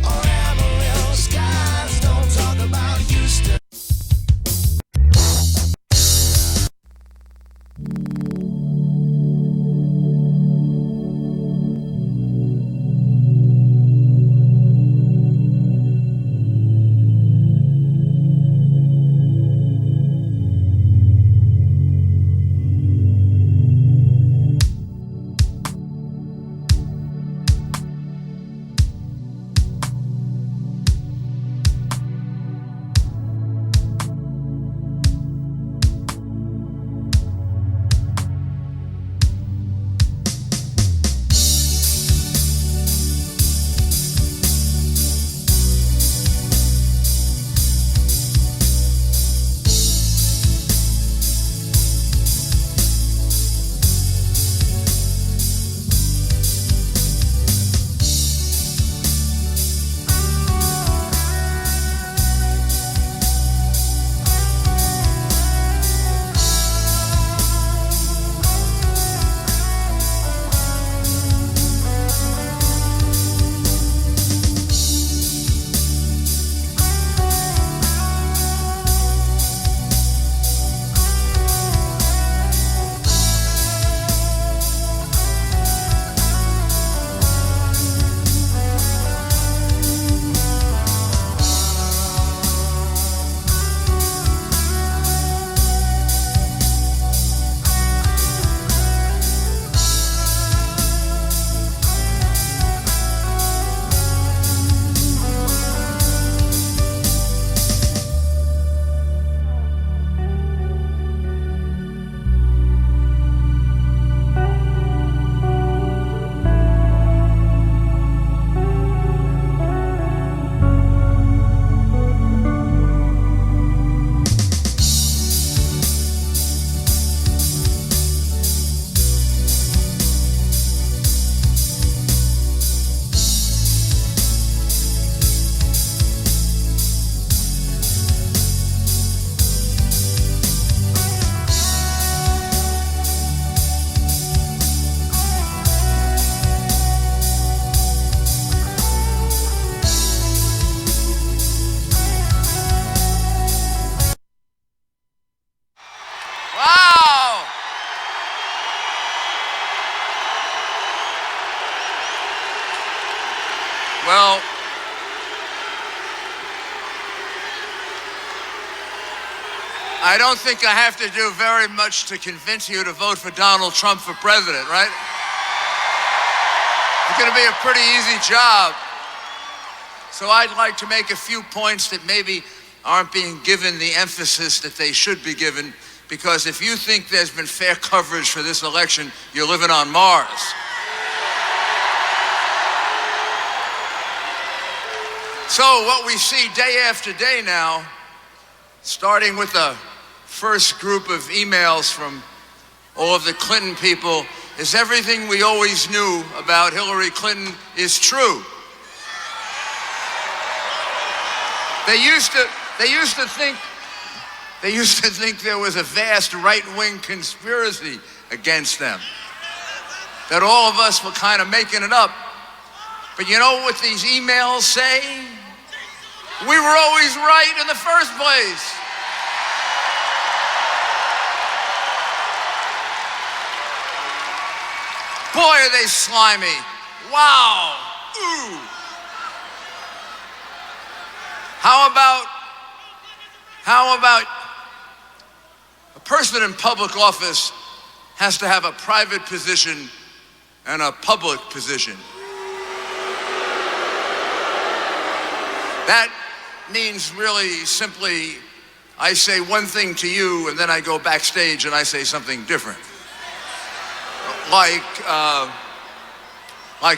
or Amarillo skies. Don't talk about Houston.
Well, I don't think I have to do very much to convince you to vote for Donald Trump for president, right? It's going to be a pretty easy job. So I'd like to make a few points that maybe aren't being given the emphasis that they should be given, because if you think there's been fair coverage for this election, you're living on Mars. So what we see day after day now, starting with the first group of emails from all of the Clinton people, is everything we always knew about Hillary Clinton is true. They used to think there was a vast right-wing conspiracy against them. that all of us were kind of making it up. But you know what these emails say? We were always right in the first place. Boy, are they slimy. Wow. Ooh. How about a person in public office has to have a private position and a public position? That means really simply, I say one thing to you and then I go backstage and I say something different. Like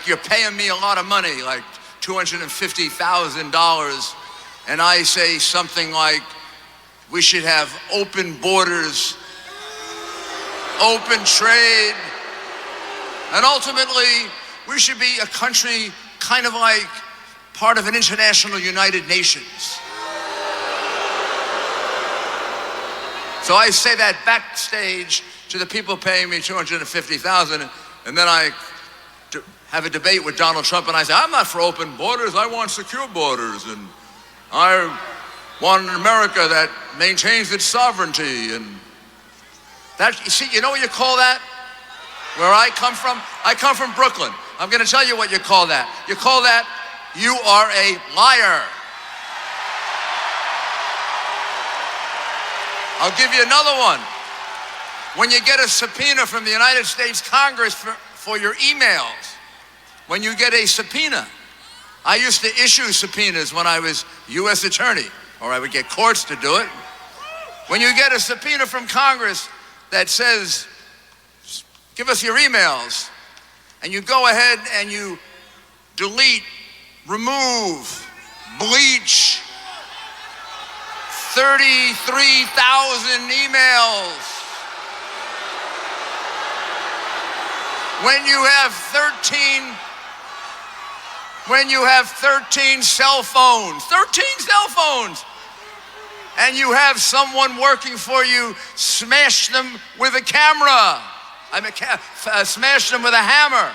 you're paying me a lot of money, like $250,000, and I say something like, we should have open borders, open trade, and ultimately, we should be a country kind of like part of an international United Nations. So I say that backstage to the people paying me $250,000, and then I have a debate with Donald Trump, and I say, I'm not for open borders, I want secure borders, and I want an America that maintains its sovereignty. And that, you see, you know what you call that? Where I come from Brooklyn. I'm gonna tell you what you call that. You call that, you are a liar. I'll give you another one. When you get a subpoena from the United States Congress for your emails, when you get a subpoena, I used to issue subpoenas when I was U.S. attorney, or I would get courts to do it. When you get a subpoena from Congress that says, give us your emails, and you go ahead and you delete, remove, bleach 33,000 emails. When you have 13 cell phones, and you have someone working for you smash them with a camera, smash them with a hammer.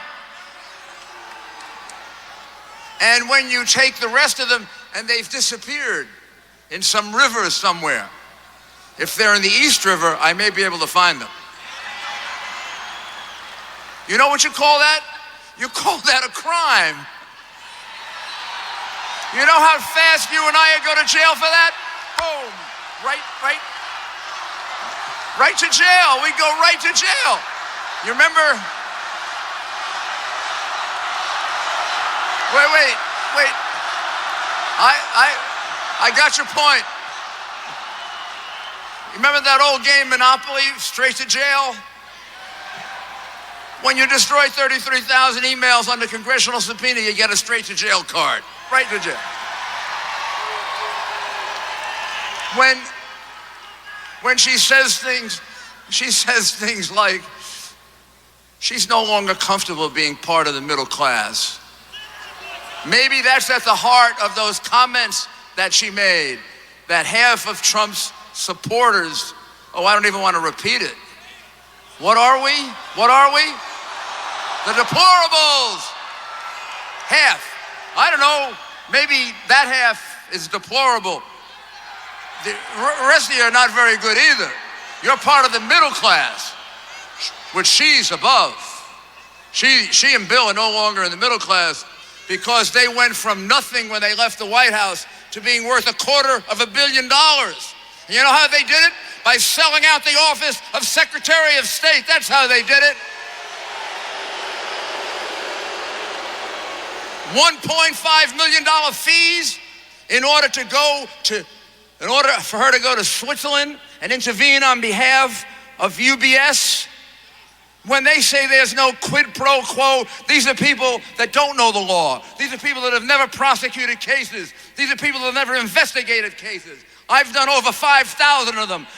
And when you take the rest of them and they've disappeared in some river somewhere, if they're in the East River, I may be able to find them. You know what you call that? You call that a crime. You know how fast you and I go to jail for that? Boom, right to jail. We go right to jail. You remember? Wait. I got your point. You remember that old game Monopoly, straight to jail? When you destroy 33,000 emails under congressional subpoena, you get a straight to jail card. Right to jail. When she says things like, she's no longer comfortable being part of the middle class. Maybe that's at the heart of those comments that she made, that half of Trump's supporters, I don't even want to repeat it. What are we? The deplorables. Half. I don't know, maybe that half is deplorable. The rest of you are not very good either. You're part of the middle class, which she's above. She and Bill are no longer in the middle class because they went from nothing when they left the White House to being worth $250 million. And you know how they did it? By selling out the office of Secretary of State. That's how they did it. $1.5 million fees in order for her to go to Switzerland and intervene on behalf of UBS. When they say there's no quid pro quo, these are people that don't know the law. These are people that have never prosecuted cases. These are people that have never investigated cases. I've done over 5,000 of them.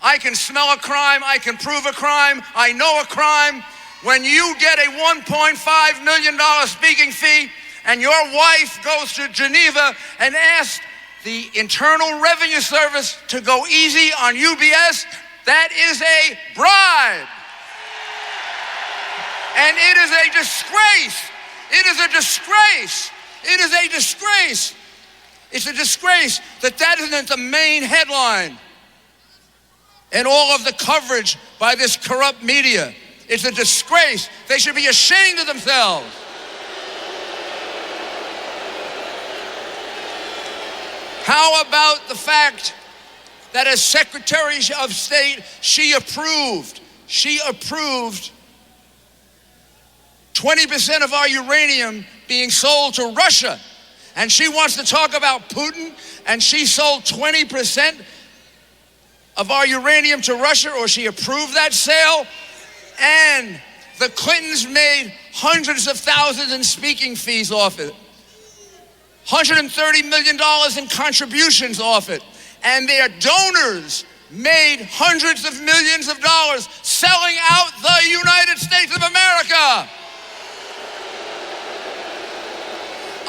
I can smell a crime. I can prove a crime. I know a crime. When you get a $1.5 million speaking fee and your wife goes to Geneva and asks the Internal Revenue Service to go easy on UBS, that is a bribe. And it is a disgrace. It is a disgrace. It is a disgrace. It's a disgrace that isn't the main headline and all of the coverage by this corrupt media. It's a disgrace. They should be ashamed of themselves. How about the fact that as Secretary of State, she approved 20% of our uranium being sold to Russia. And she wants to talk about Putin, and she sold 20% of our uranium to Russia, or she approved that sale. And the Clintons made hundreds of thousands in speaking fees off it. $130 million in contributions off it. And their donors made hundreds of millions of dollars selling out the United States of America.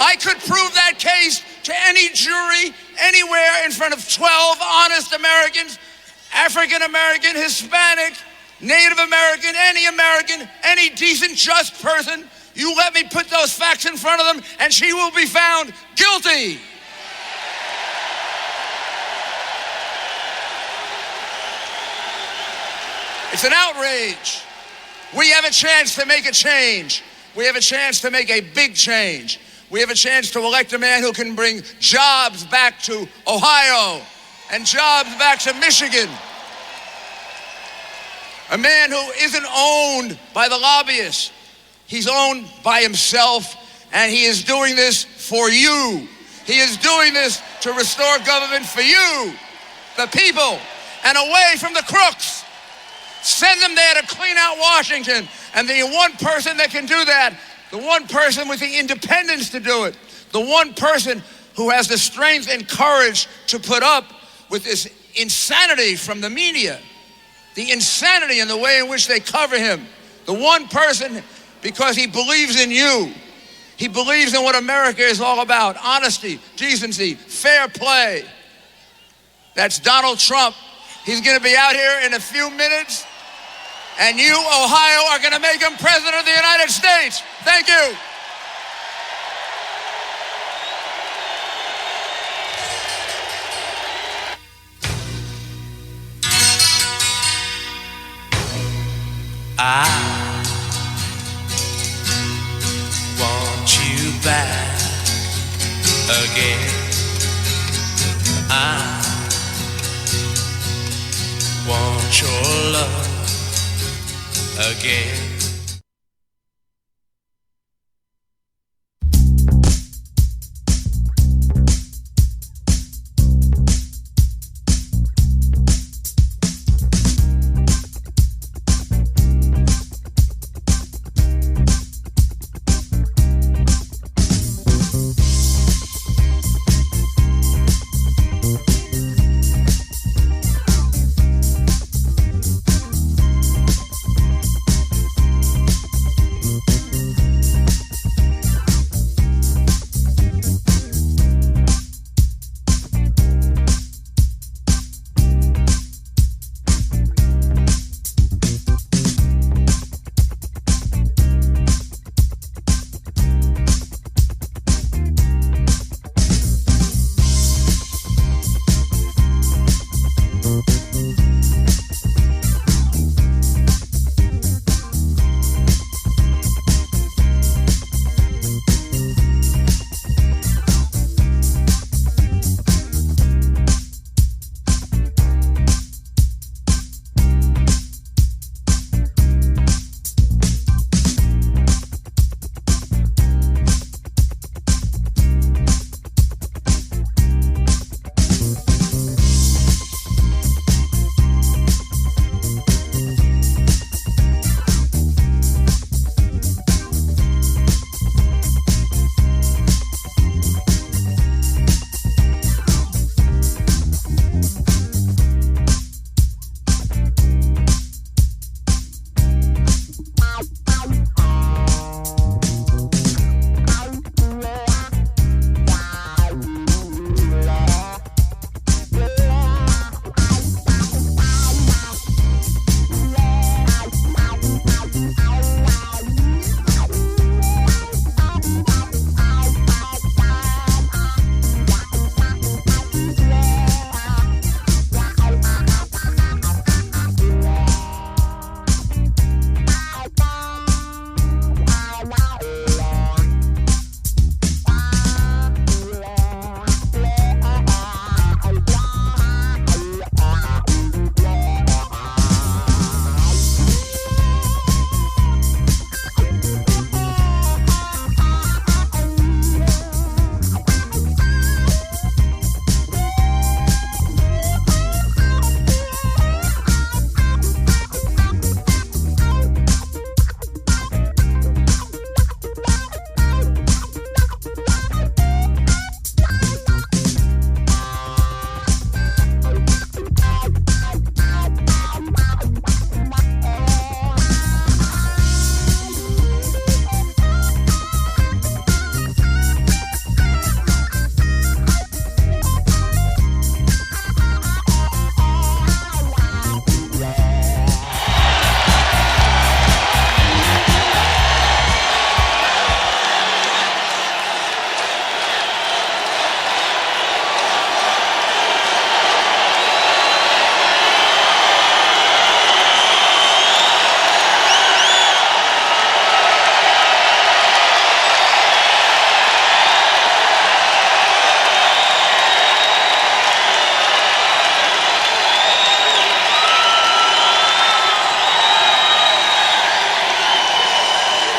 I could prove that case to any jury, anywhere, in front of 12 honest Americans, African American, Hispanic, Native American, any decent, just person. You let me put those facts in front of them, and she will be found guilty. It's an outrage. We have a chance to make a change. We have a chance to make a big change. We have a chance to elect a man who can bring jobs back to Ohio and jobs back to Michigan. A man who isn't owned by the lobbyists. He's owned by himself, and he is doing this for you. He is doing this to restore government for you, the people, and away from the crooks. Send them there to clean out Washington. And the one person that can do that, the one person with the independence to do it, the one person who has the strength and courage to put up with this insanity from the media, the insanity in the way in which they cover him, the one person, because he believes in you. He believes in what America is all about: honesty, decency, fair play. That's Donald Trump. He's going to be out here in a few minutes, and you, Ohio, are going to make him president of the United States. Thank you.
I want you back again. I want your love again.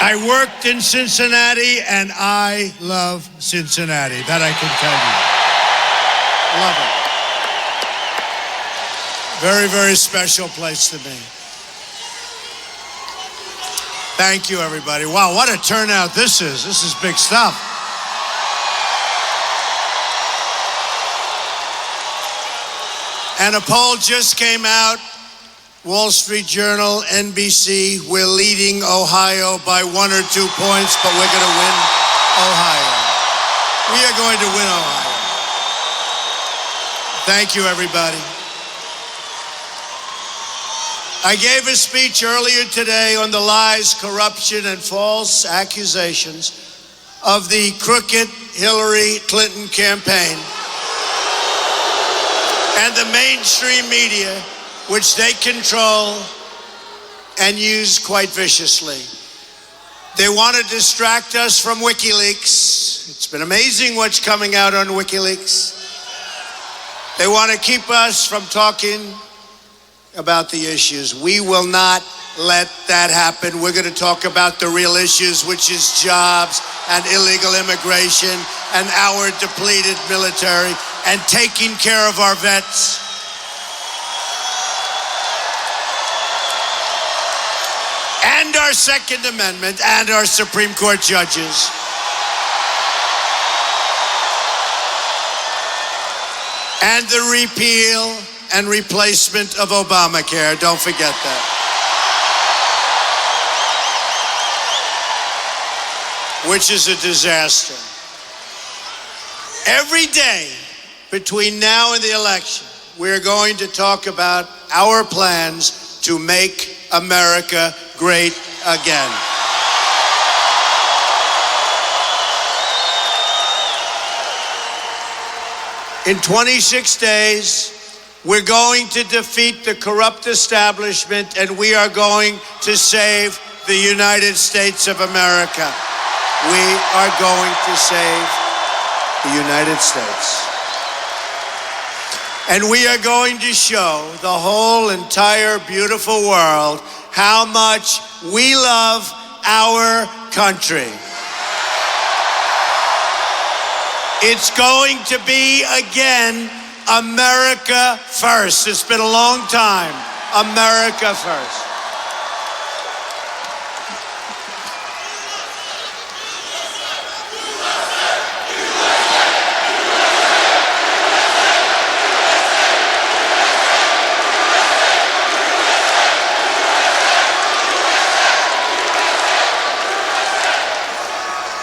I worked in Cincinnati, and I love Cincinnati. That I can tell you. Love it. Very, very special place to me. Thank you, everybody. Wow, what a turnout this is. This is big stuff. And a poll just came out. Wall Street Journal, NBC, we're leading Ohio by 1 or 2 points, but we're going to win Ohio. We are going to win Ohio. Thank you, everybody. I gave a speech earlier today on the lies, corruption, and false accusations of the crooked Hillary Clinton campaign and the mainstream media, which they control and use quite viciously. They want to distract us from WikiLeaks. It's been amazing what's coming out on WikiLeaks. They want to keep us from talking about the issues. We will not let that happen. We're going to talk about the real issues, which is jobs and illegal immigration and our depleted military and taking care of our vets. And our Second Amendment and our Supreme Court judges. And the repeal and replacement of Obamacare. Don't forget that. Which is a disaster. Every day between now and the election, we're going to talk about our plans to make America great again. In 26 days, we're going to defeat the corrupt establishment, and we are going to save the United States of America. We are going to save the United States. And we are going to show the whole entire beautiful world how much we love our country. It's going to be, again, America first. It's been a long time. America first.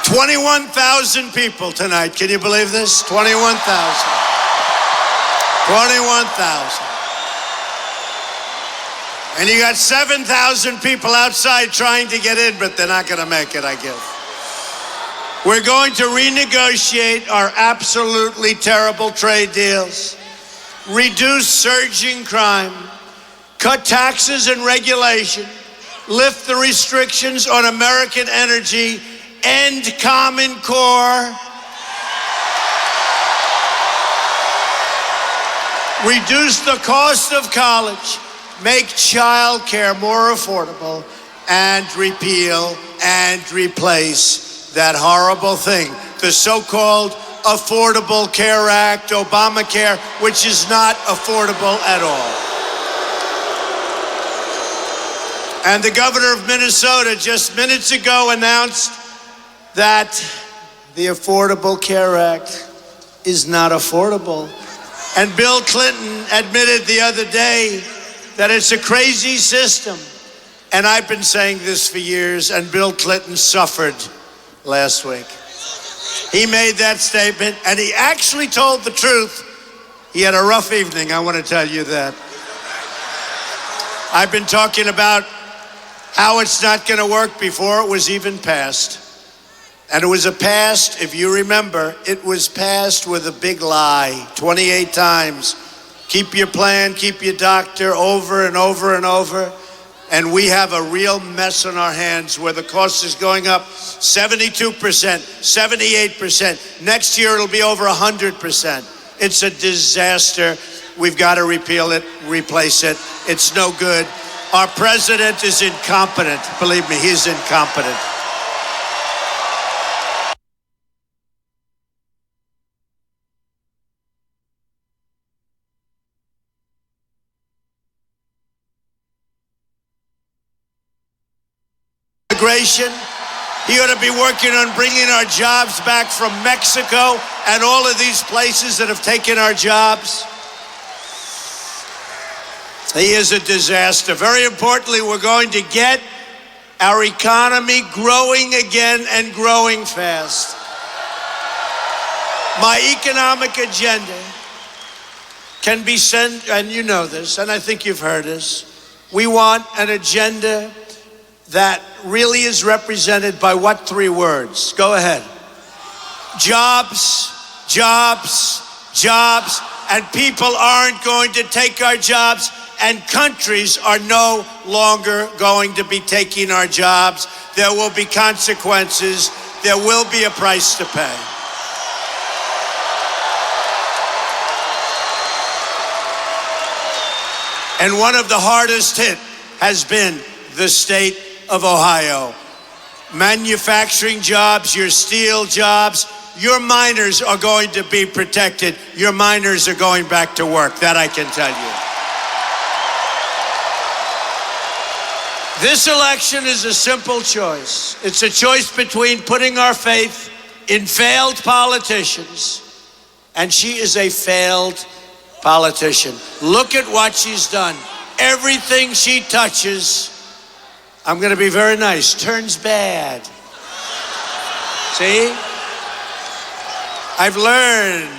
$21,000 people tonight. Can you believe this? 21,000. 21,000. And you got 7,000 people outside trying to get in, but they're not going to make it, I guess. We're going to renegotiate our absolutely terrible trade deals, reduce surging crime, cut taxes and regulation, lift the restrictions on American energy, end Common Core, reduce the cost of college, make child care more affordable, and repeal and replace that horrible thing, the so-called Affordable Care Act, Obamacare, which is not affordable at all. And the governor of Minnesota just minutes ago announced that the Affordable Care Act is not affordable. And Bill Clinton admitted the other day that it's a crazy system. And I've been saying this for years, and Bill Clinton suffered last week. He made that statement, and he actually told the truth. He had a rough evening, I want to tell you that. I've been talking about how it's not going to work before it was even passed. And it was passed, if you remember, it was passed with a big lie, 28 times. Keep your plan, keep your doctor, over and over and over. And we have a real mess on our hands where the cost is going up 72%, 78%. Next year it'll be over 100%. It's a disaster. We've got to repeal it, replace it. It's no good. Our president is incompetent. Believe me, he's incompetent. immigration. He ought to be working on bringing our jobs back from Mexico and all of these places that have taken our jobs. He is a disaster. Very importantly, we're going to get our economy growing again and growing fast. My economic agenda can be sent, and you know this, and I think you've heard this. We want an agenda that really is represented by what 3 words? Go ahead. Jobs, jobs, jobs, and people aren't going to take our jobs, and countries are no longer going to be taking our jobs. There will be consequences. There will be a price to pay. And one of the hardest hit has been the state of Ohio. Manufacturing jobs, your steel jobs, your miners are going to be protected. Your miners are going back to work, that I can tell you. This election is a simple choice. It's a choice between putting our faith in failed politicians, and she is a failed politician. Look at what she's done. Everything she touches, I'm going to be very nice, turns bad. See? I've learned.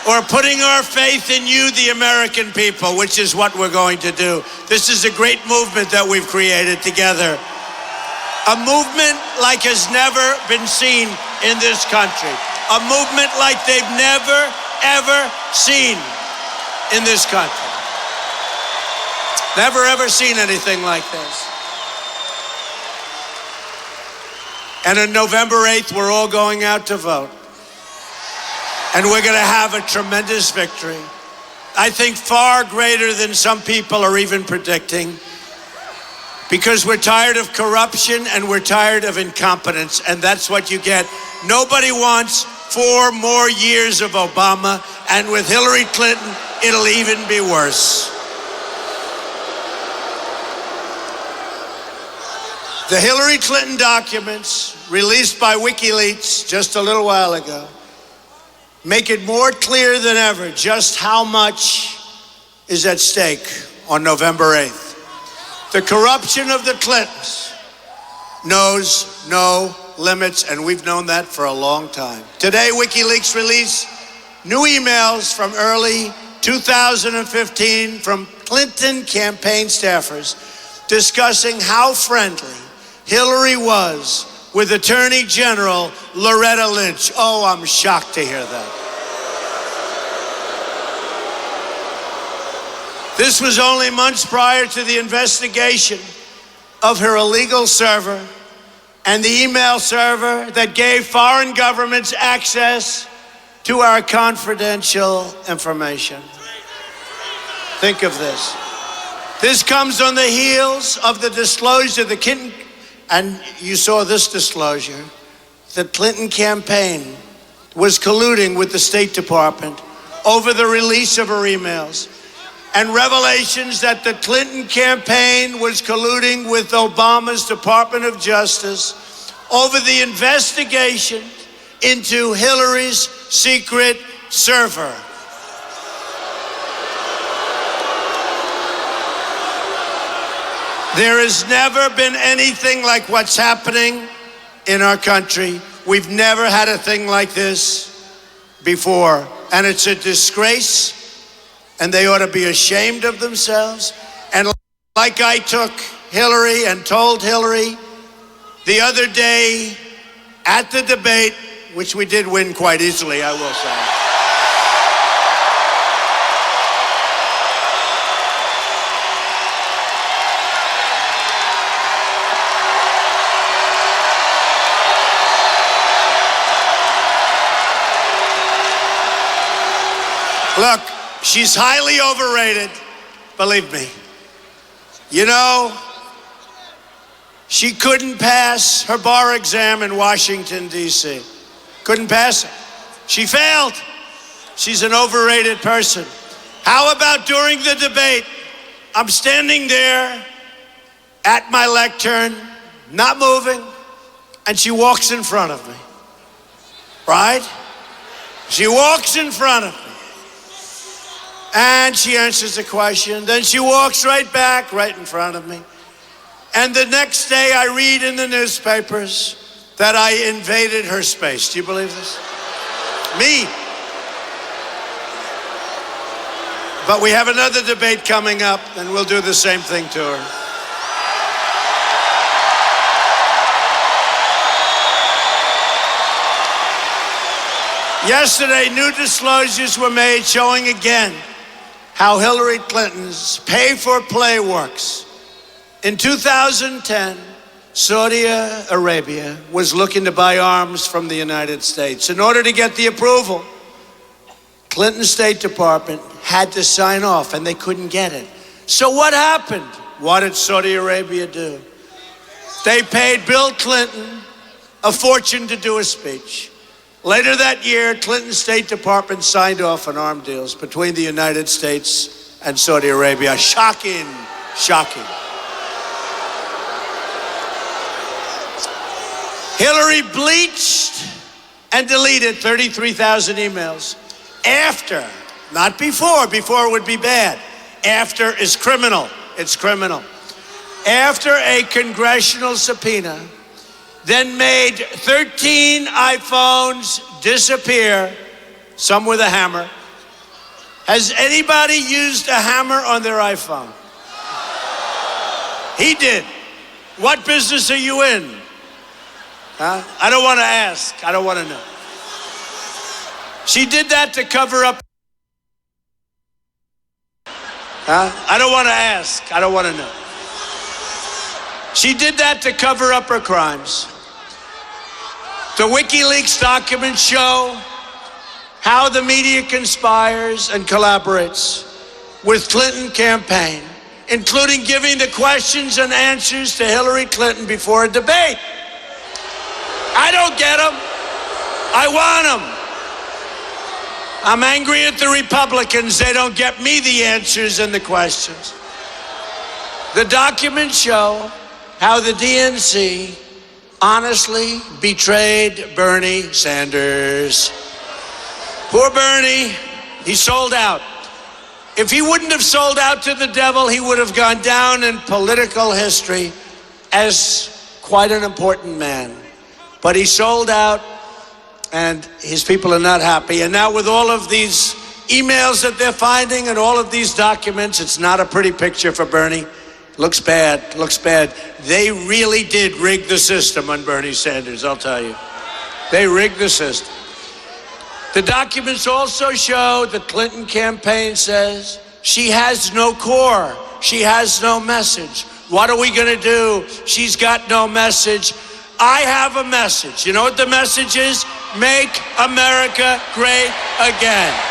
Or putting our faith in you, the American people, which is what we're going to do. This is a great movement that we've created together. A movement like has never been seen in this country. A movement like they've never, ever seen in this country. Never, ever seen anything like this. And on November 8th, we're all going out to vote. And we're going to have a tremendous victory. I think far greater than some people are even predicting, because we're tired of corruption and we're tired of incompetence, and that's what you get. Nobody wants 4 more years of Obama, and with Hillary Clinton, it'll even be worse. The Hillary Clinton documents released by WikiLeaks just a little while ago make it more clear than ever just how much is at stake on November 8th. The corruption of the Clintons knows no limits, and we've known that for a long time. Today, WikiLeaks released new emails from early 2015 from Clinton campaign staffers discussing how friendly Hillary was with Attorney General Loretta Lynch. Oh, I'm shocked to hear that. This was only months prior to the investigation of her illegal server and the email server that gave foreign governments access to our confidential information. Think of this. This comes on the heels of the disclosure of the Clinton, and you saw this disclosure. The Clinton campaign was colluding with the State Department over the release of her emails, and revelations that the Clinton campaign was colluding with Obama's Department of Justice over the investigation into Hillary's secret server. There has never been anything like what's happening in our country. We've never had a thing like this before. And it's a disgrace, and they ought to be ashamed of themselves. And like I took Hillary and told Hillary the other day at the debate, which we did win quite easily, I will say. Look, she's highly overrated, believe me. You know, she couldn't pass her bar exam in Washington, D.C. Couldn't pass it. She failed. She's an overrated person. How about during the debate, I'm standing there at my lectern, not moving, and she walks in front of me, right? She walks in front of me, and she answers a question. Then she walks right back, right in front of me. And the next day I read in the newspapers that I invaded her space. Do you believe this? Me. But we have another debate coming up, and we'll do the same thing to her. Yesterday, new disclosures were made showing again how Hillary Clinton's pay-for-play works. In 2010, Saudi Arabia was looking to buy arms from the United States. In order to get the approval, Clinton's State Department had to sign off, and they couldn't get it. So what happened? What did Saudi Arabia do? They paid Bill Clinton a fortune to do a speech. Later that year, Clinton's State Department signed off on arms deals between the United States and Saudi Arabia. Shocking, shocking. Hillary bleached and deleted 33,000 emails after, not before. Before would be bad. After is criminal. It's criminal. After a congressional subpoena, then made 13 iPhones disappear, some with a hammer. Has anybody used a hammer on their iPhone? He did. What business are you in? Huh? I don't want to ask. I don't want to know. She did that to cover up. Huh? I don't want to ask. I don't want to know. She did that to cover up her crimes. The WikiLeaks documents show how the media conspires and collaborates with Clinton campaign, including giving the questions and answers to Hillary Clinton before a debate. I don't get them. I want them. I'm angry at the Republicans. They don't get me the answers and the questions. The documents show how the DNC honestly betrayed Bernie Sanders. Poor Bernie, he sold out. If he wouldn't have sold out to the devil, he would have gone down in political history as quite an important man. But he sold out, and his people are not happy. And now with all of these emails that they're finding and all of these documents, it's not a pretty picture for Bernie. Looks bad, looks bad. They really did rig the system on Bernie Sanders, I'll tell you. They rigged the system. The documents also show the Clinton campaign says she has no core. She has no message. What are we going to do? She's got no message. I have a message. You know what the message is? Make America great again.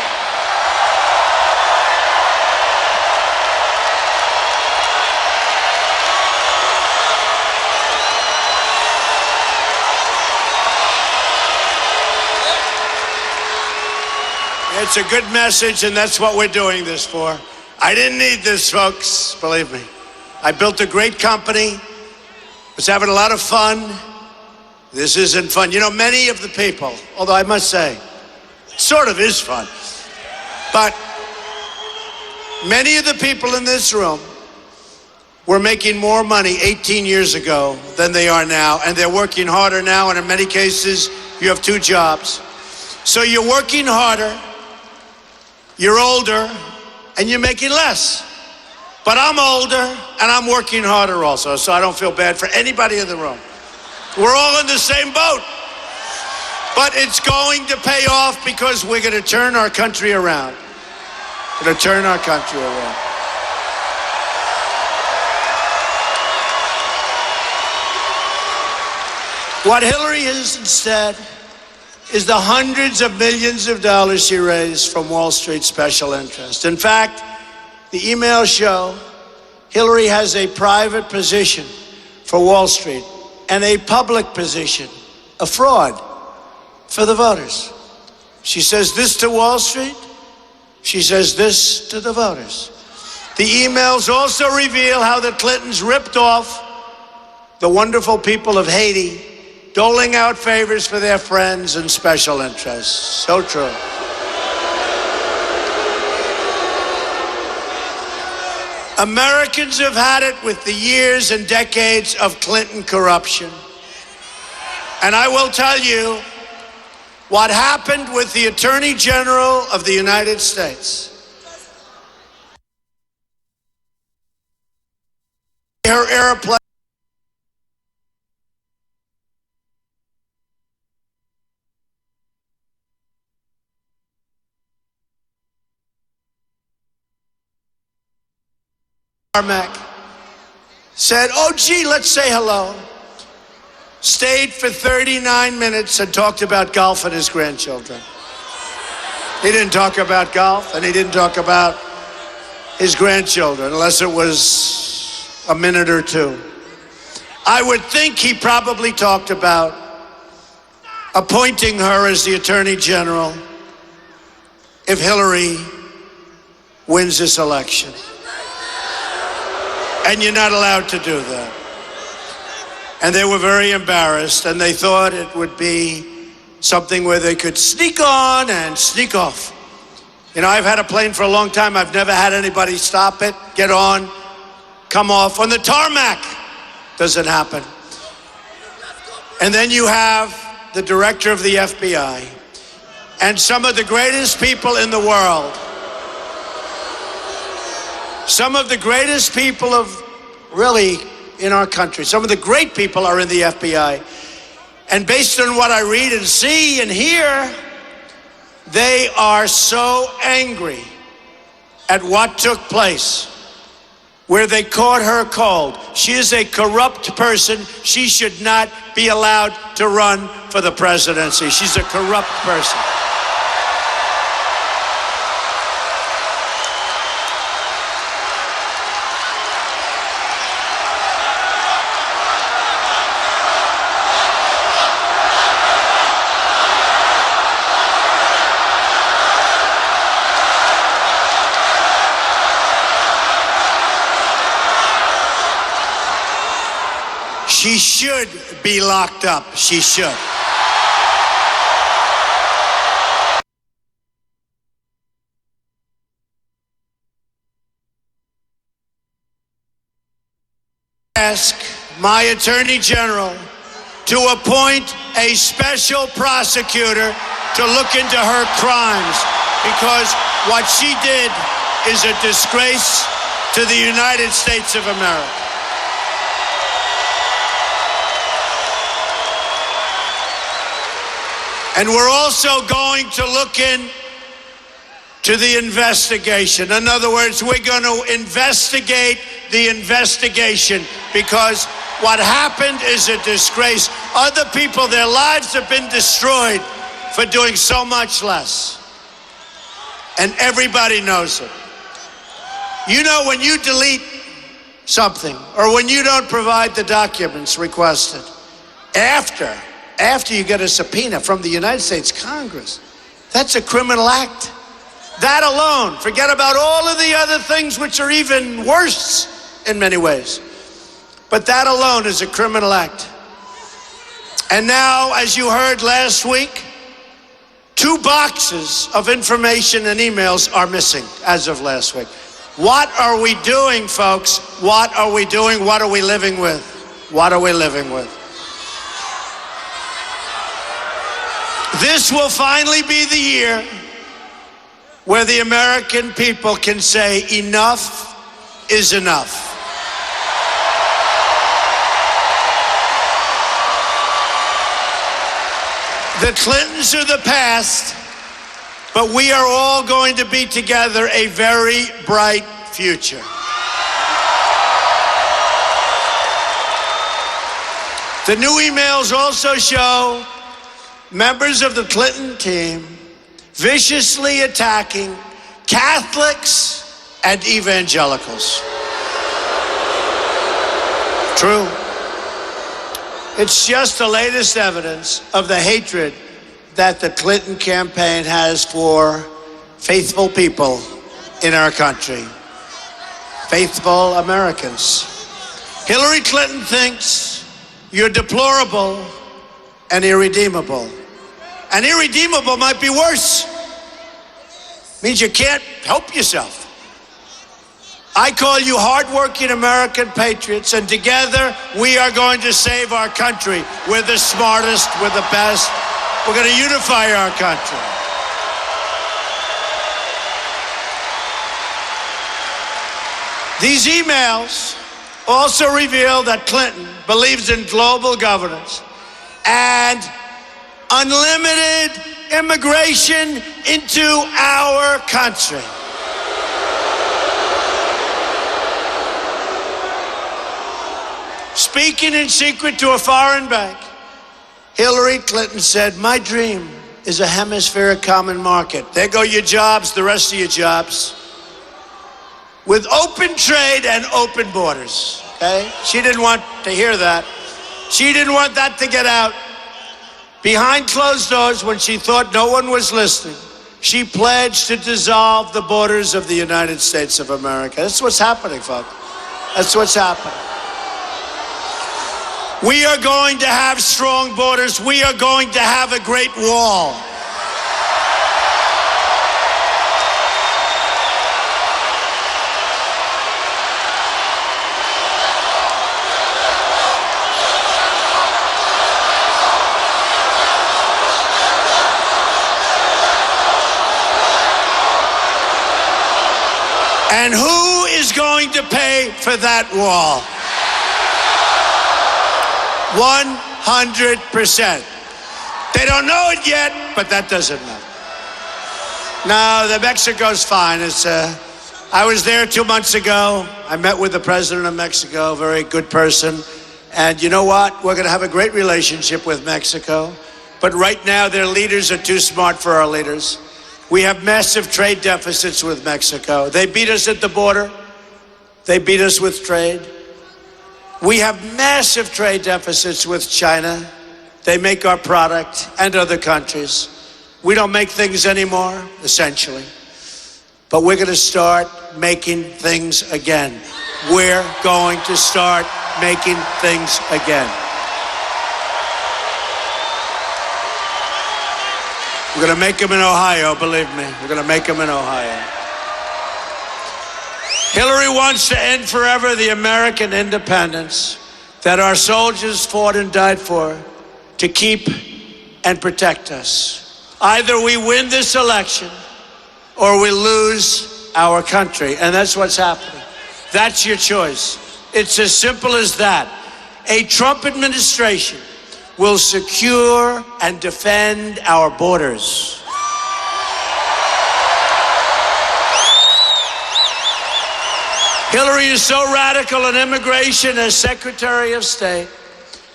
It's a good message, and that's what we're doing this for. I didn't need this, folks, believe me. I built a great company, was having a lot of fun. This isn't fun. You know, many of the people, although I must say, it sort of is fun, but many of the people in this room were making more money 18 years ago than they are now, and they're working harder now, and in many cases, you have 2 jobs. So you're working harder, you're older, and you're making less. But I'm older, and I'm working harder also, so I don't feel bad for anybody in the room. We're all in the same boat. But it's going to pay off because we're going to turn our country around. We're going to turn our country around. What Hillary is instead is the hundreds of millions of dollars she raised from Wall Street special interests. In fact, the emails show Hillary has a private position for Wall Street and a public position, a fraud for the voters. She says this to Wall Street. She says this to the voters. The emails also reveal how the Clintons ripped off the wonderful people of Haiti doling out favors for their friends and special interests. So true. Americans have had it with the years and decades of Clinton corruption. And I will tell you what happened with the Attorney General of the United States. Her airplane. Tarmac. Said, oh, gee, let's say hello. Stayed for 39 minutes and talked about golf and his grandchildren. He didn't talk about golf, and he didn't talk about his grandchildren, unless it was a minute or two. I would think he probably talked about appointing her as the Attorney General if Hillary wins this election. And you're not allowed to do that. And they were very embarrassed, and they thought it would be something where they could sneak on and sneak off. You know, I've had a plane for a long time. I've never had anybody stop it, get on, come off. On the tarmac, doesn't happen. And then you have the director of the FBI and some of the greatest people in the world. Some of the greatest people of really in our country. Some of the great people are in the FBI. And based on what I read and see and hear, they are so angry at what took place, where they caught her cold. She is a corrupt person. She should not be allowed to run for the presidency. She's a corrupt person. She should be locked up. She should. Ask my Attorney General to appoint a special prosecutor to look into her crimes, because what she did is a disgrace to the United States of America. And we're also going to look in to the investigation. In other words, we're going to investigate the investigation, because what happened is a disgrace. Other people, their lives have been destroyed for doing so much less. And everybody knows it. You know, when you delete something or when you don't provide the documents requested, after you get a subpoena from the United States Congress, that's a criminal act. That alone, forget about all of the other things which are even worse in many ways. But that alone is a criminal act. And now, as you heard last week, 2 boxes of information and emails are missing as of last week. What are we doing, folks? What are we doing? What are we living with? What are we living with? This will finally be the year where the American people can say enough is enough. The Clintons are the past, but we are all going to be together a very bright future. The new emails also show members of the Clinton team viciously attacking Catholics and evangelicals. True. It's just the latest evidence of the hatred that the Clinton campaign has for faithful people in our country, faithful Americans. Hillary Clinton thinks You're deplorable and irredeemable. And irredeemable might be worse. Means you can't help yourself. I call you hardworking American patriots, and together we are going to save our country. We're the smartest, we're the best. We're going to unify our country. These emails also reveal that Clinton believes in global governance and unlimited immigration into our country. Speaking in secret to a foreign bank, Hillary Clinton said, "My dream is a hemispheric common market." There go your jobs, the rest of your jobs. With open trade and open borders, okay? She didn't want to hear that. She didn't want that to get out. Behind closed doors, when she thought no one was listening, she pledged to dissolve the borders of the United States of America. That's what's happening, folks. That's what's happening. We are going to have strong borders. We are going to have a great wall. And who is going to pay for that wall? 100%. They don't know it yet, but that doesn't matter. No, the Mexico's fine. I was there 2 months ago. I met with the president of Mexico, very good person. And you know what? We're going to have a great relationship with Mexico. But right now, their leaders are too smart for our leaders. We have massive trade deficits with Mexico. They beat us at the border. They beat us with trade. We have massive trade deficits with China. They make our product and other countries. We don't make things anymore, essentially. But we're going to start making things again. We're going to start making things again. We're going to make them in Ohio, believe me. We're going to make them in Ohio. Hillary wants to end forever the American independence that our soldiers fought and died for to keep and protect us. Either we win this election or we lose our country, and that's what's happening. That's your choice. It's as simple as that. A Trump administration will secure and defend our borders. Hillary is so radical in immigration as Secretary of State,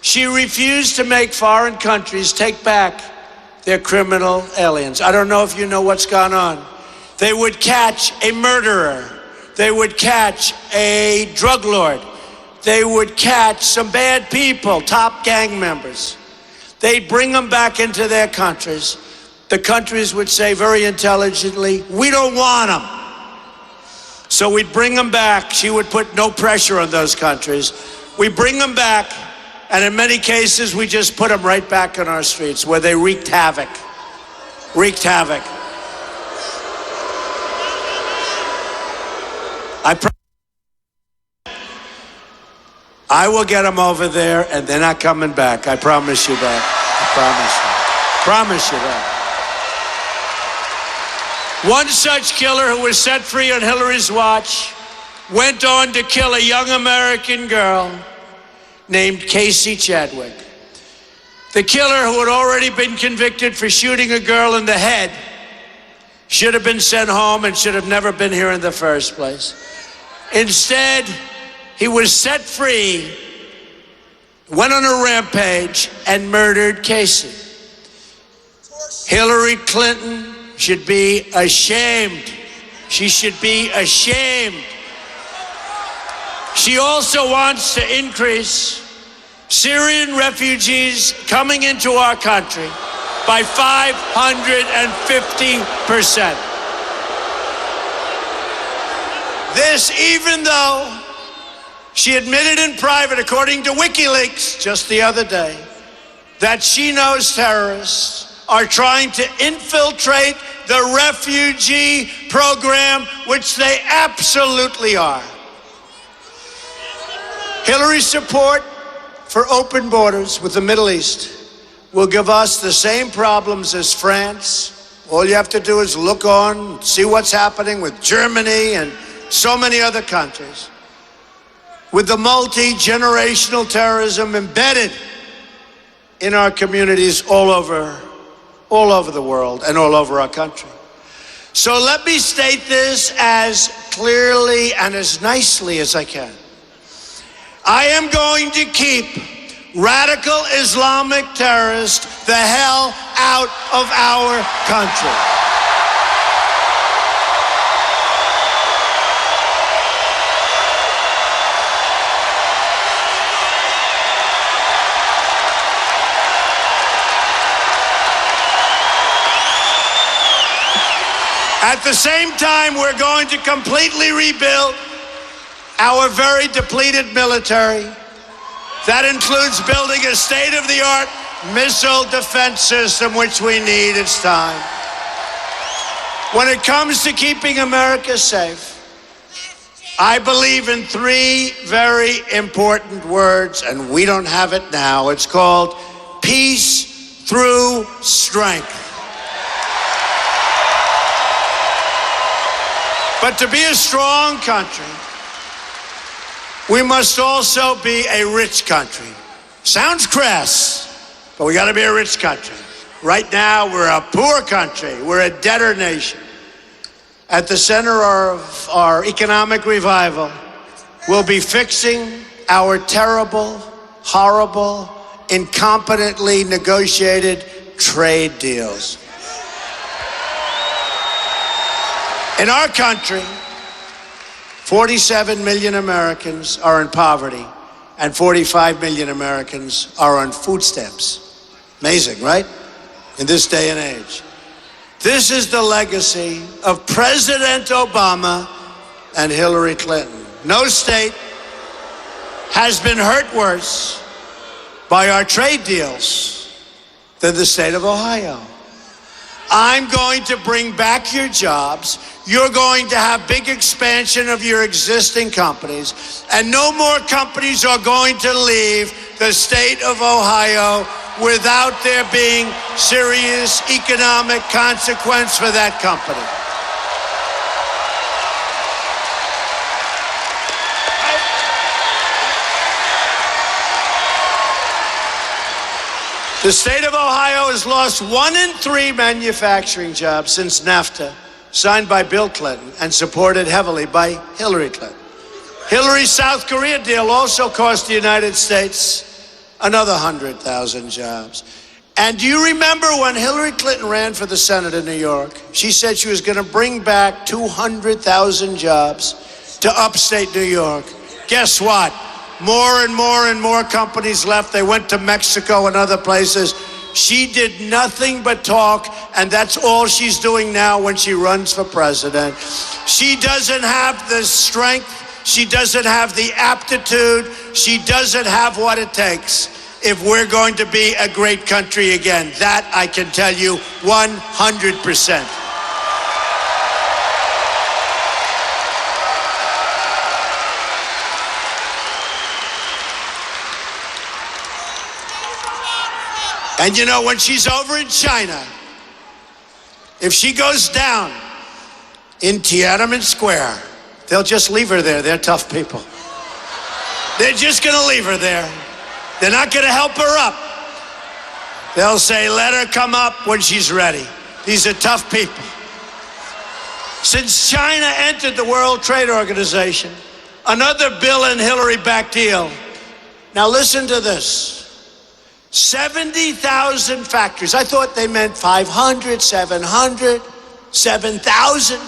she refused to make foreign countries take back their criminal aliens. I don't know if you know what's gone on. They would catch a murderer. They would catch a drug lord. They would catch some bad people, top gang members. They'd bring them back into their countries. The countries would say very intelligently, "We don't want them." So we'd bring them back. She would put no pressure on those countries. We bring them back, and in many cases, we just put them right back on our streets where they wreaked havoc. Wreaked havoc. I will get them over there, and they're not coming back. I promise you that. I promise you. Promise you that. One such killer who was set free on Hillary's watch went on to kill a young American girl named Casey Chadwick. The killer, who had already been convicted for shooting a girl in the head, should have been sent home and should have never been here in the first place. Instead, he was set free, went on a rampage, and murdered Casey. Hillary Clinton should be ashamed. She should be ashamed. She also wants to increase Syrian refugees coming into our country by 550%. This, even though She admitted in private, according to WikiLeaks just the other day, that she knows terrorists are trying to infiltrate the refugee program, which they absolutely are. Hillary's support for open borders with the Middle East will give us the same problems as France. All you have to do is look on, see what's happening with Germany and so many other countries, with the multi-generational terrorism embedded in our communities all over the world and all over our country. So let me state this as clearly and as nicely as I can. I am going to keep radical Islamic terrorists the hell out of our country. At the same time, we're going to completely rebuild our very depleted military. That includes building a state-of-the-art missile defense system, which we need. It's time. When it comes to keeping America safe, I believe in three very important words, and we don't have it now. It's called peace through strength. But to be a strong country, we must also be a rich country. Sounds crass, but we got to be a rich country. Right now, we're a poor country. We're a debtor nation. At the center of our economic revival, we'll be fixing our terrible, horrible, incompetently negotiated trade deals. In our country, 47 million Americans are in poverty, and 45 million Americans are on food stamps. Amazing, right? In this day and age. This is the legacy of President Obama and Hillary Clinton. No state has been hurt worse by our trade deals than the state of Ohio. I'm going to bring back your jobs. You're going to have big expansion of your existing companies, and no more companies are going to leave the state of Ohio without there being serious economic consequence for that company. The state of Ohio has lost 1 in 3 manufacturing jobs since NAFTA, signed by Bill Clinton and supported heavily by Hillary Clinton. Hillary's South Korea deal also cost the United States another 100,000 jobs. And do you remember when Hillary Clinton ran for the Senate in New York? She said she was going to bring back 200,000 jobs to upstate New York. Guess what? More and more and more companies left. They went to Mexico and other places. She did nothing but talk, and that's all she's doing now when she runs for president. She doesn't have the strength. She doesn't have the aptitude. She doesn't have what it takes if we're going to be a great country again. That I can tell you 100%. And you know, when she's over in China, if she goes down in Tiananmen Square, they'll just leave her there. They're tough people. They're just going to leave her there. They're not going to help her up. They'll say, let her come up when she's ready. These are tough people. Since China entered the World Trade Organization, another Bill and Hillary-backed deal. Now listen to this. 70,000 factories. I thought they meant 500, 700, 7,000.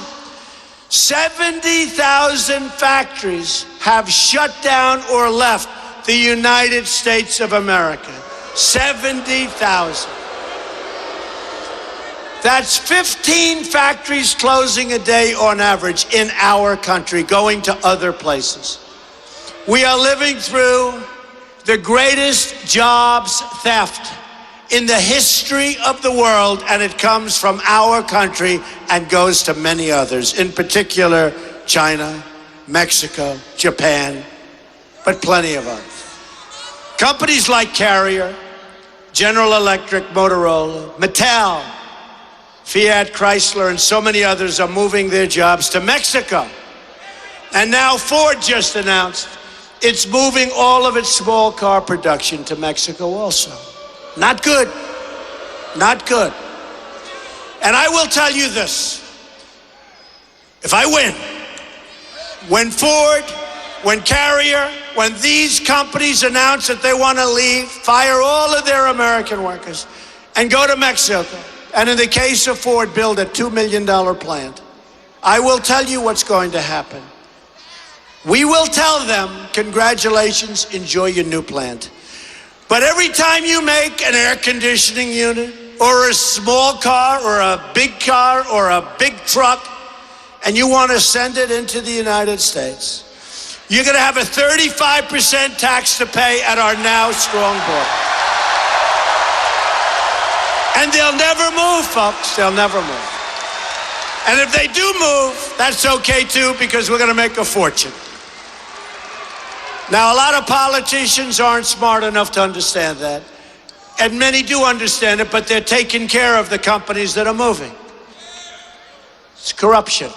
70,000 factories have shut down or left the United States of America. 70,000. That's 15 factories closing a day on average in our country, going to other places. We are living through the greatest jobs theft in the history of the world, and it comes from our country and goes to many others, in particular China, Mexico, Japan, but plenty of others. Companies like Carrier, General Electric, Motorola, Mattel, Fiat, Chrysler, and so many others are moving their jobs to Mexico. And now Ford just announced it's moving all of its small car production to Mexico also. Not good. Not good. And I will tell you this. If I win, when Ford, when Carrier, when these companies announce that they want to leave, fire all of their American workers and go to Mexico, and in the case of Ford, build a $2 million plant, I will tell you what's going to happen. We will tell them, congratulations, enjoy your new plant. But every time you make an air conditioning unit, or a small car, or a big car, or a big truck, and you want to send it into the United States, you're going to have a 35% tax to pay at our now strong border. And they'll never move, folks. They'll never move. And if they do move, that's okay too, because we're going to make a fortune. Now, a lot of politicians aren't smart enough to understand that. And many do understand it, but they're taking care of the companies that are moving. It's corruption.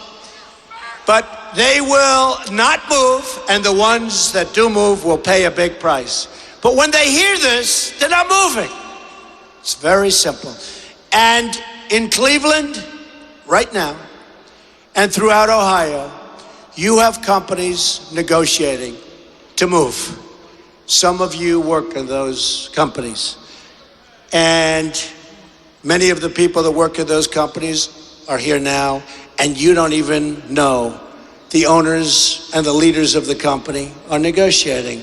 But they will not move, and the ones that do move will pay a big price. But when they hear this, they're not moving. It's very simple. And in Cleveland, right now, and throughout Ohio, you have companies negotiating to move. Some of you work in those companies. And many of the people that work in those companies are here now, and you don't even know the owners and the leaders of the company are negotiating.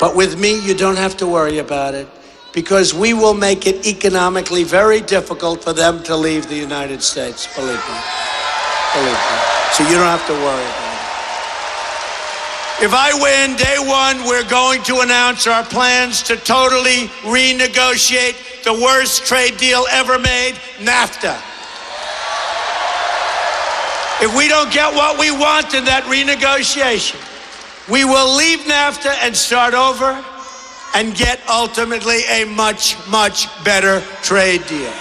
But with me, you don't have to worry about it, because we will make it economically very difficult for them to leave the United States, believe me. Believe me. So you don't have to worry about it. If I win, day one, we're going to announce our plans to totally renegotiate the worst trade deal ever made, NAFTA. If we don't get what we want in that renegotiation, we will leave NAFTA and start over and get ultimately a much, much better trade deal.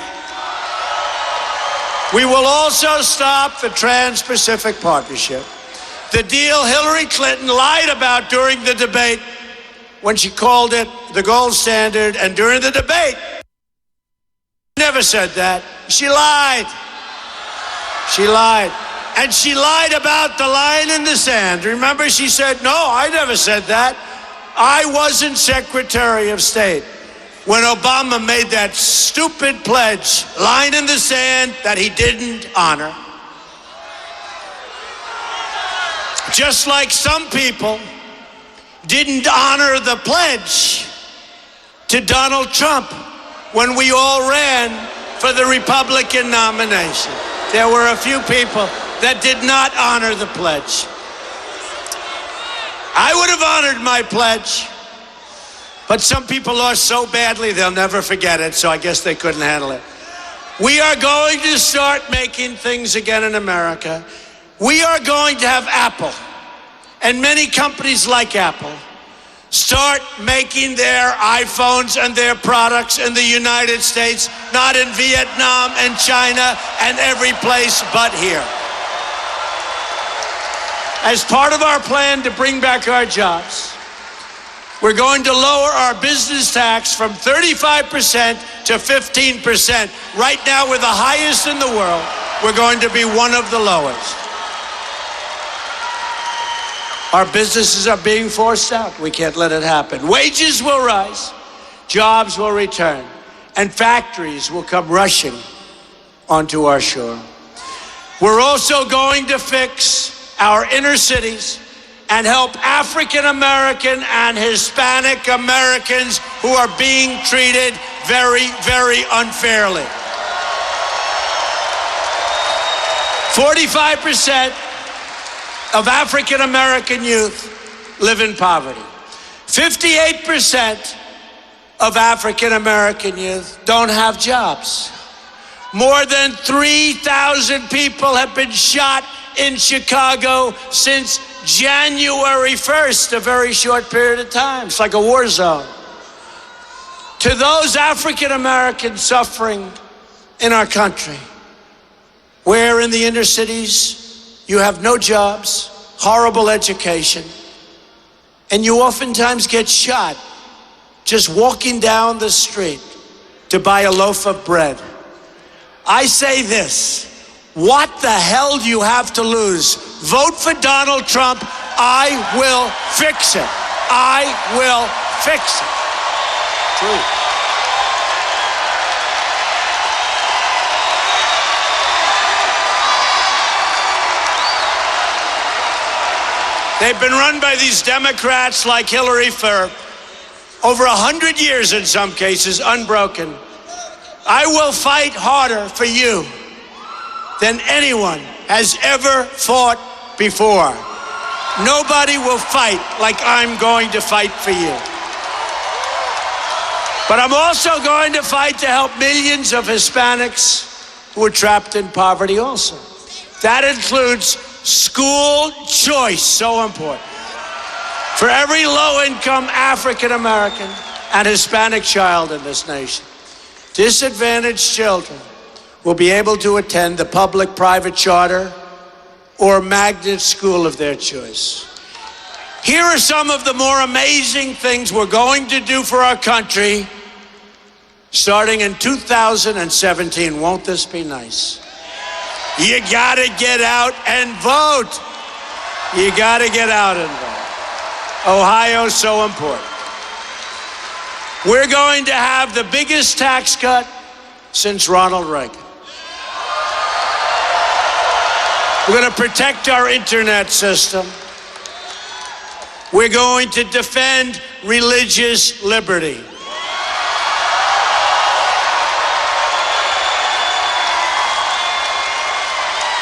We will also stop the Trans-Pacific Partnership, the deal Hillary Clinton lied about during the debate when she called it the gold standard, and during the debate, she never said that. She lied. She lied. And she lied about the line in the sand. Remember, she said, no, I never said that. I wasn't Secretary of State when Obama made that stupid pledge, line in the sand, that he didn't honor. Just like some people didn't honor the pledge to Donald Trump when we all ran for the Republican nomination. There were a few people that did not honor the pledge. I would have honored my pledge, but some people lost so badly they'll never forget it, so I guess they couldn't handle it. We are going to start making things again in America. We are going to have Apple, and many companies like Apple, start making their iPhones and their products in the United States, not in Vietnam and China and every place but here. As part of our plan to bring back our jobs, we're going to lower our business tax from 35% to 15%. Right now, we're the highest in the world. We're going to be one of the lowest. Our businesses are being forced out. We can't let it happen. Wages will rise, jobs will return, and factories will come rushing onto our shore. We're also going to fix our inner cities and help African American and Hispanic Americans who are being treated very, very unfairly. 45% of African American youth live in poverty. 58% of African American youth don't have jobs. More than 3,000 people have been shot in Chicago since January 1st, a very short period of time. It's like a war zone. To those African Americans suffering in our country, where in the inner cities you have no jobs, horrible education, and you oftentimes get shot just walking down the street to buy a loaf of bread. I say this, what the hell do you have to lose? Vote for Donald Trump. I will fix it. I will fix it. True. They've been run by these Democrats like Hillary for over 100 years in some cases, unbroken. I will fight harder for you than anyone has ever fought before. Nobody will fight like I'm going to fight for you. But I'm also going to fight to help millions of Hispanics who are trapped in poverty also. That includes school choice, so important. For every low-income African American and Hispanic child in this nation, disadvantaged children will be able to attend the public, private, charter, or magnet school of their choice. Here are some of the more amazing things we're going to do for our country starting in 2017. Won't this be nice? You gotta get out and vote. You gotta get out and vote. Ohio's so important. We're going to have the biggest tax cut since Ronald Reagan. We're going to protect our internet system. We're going to defend religious liberty.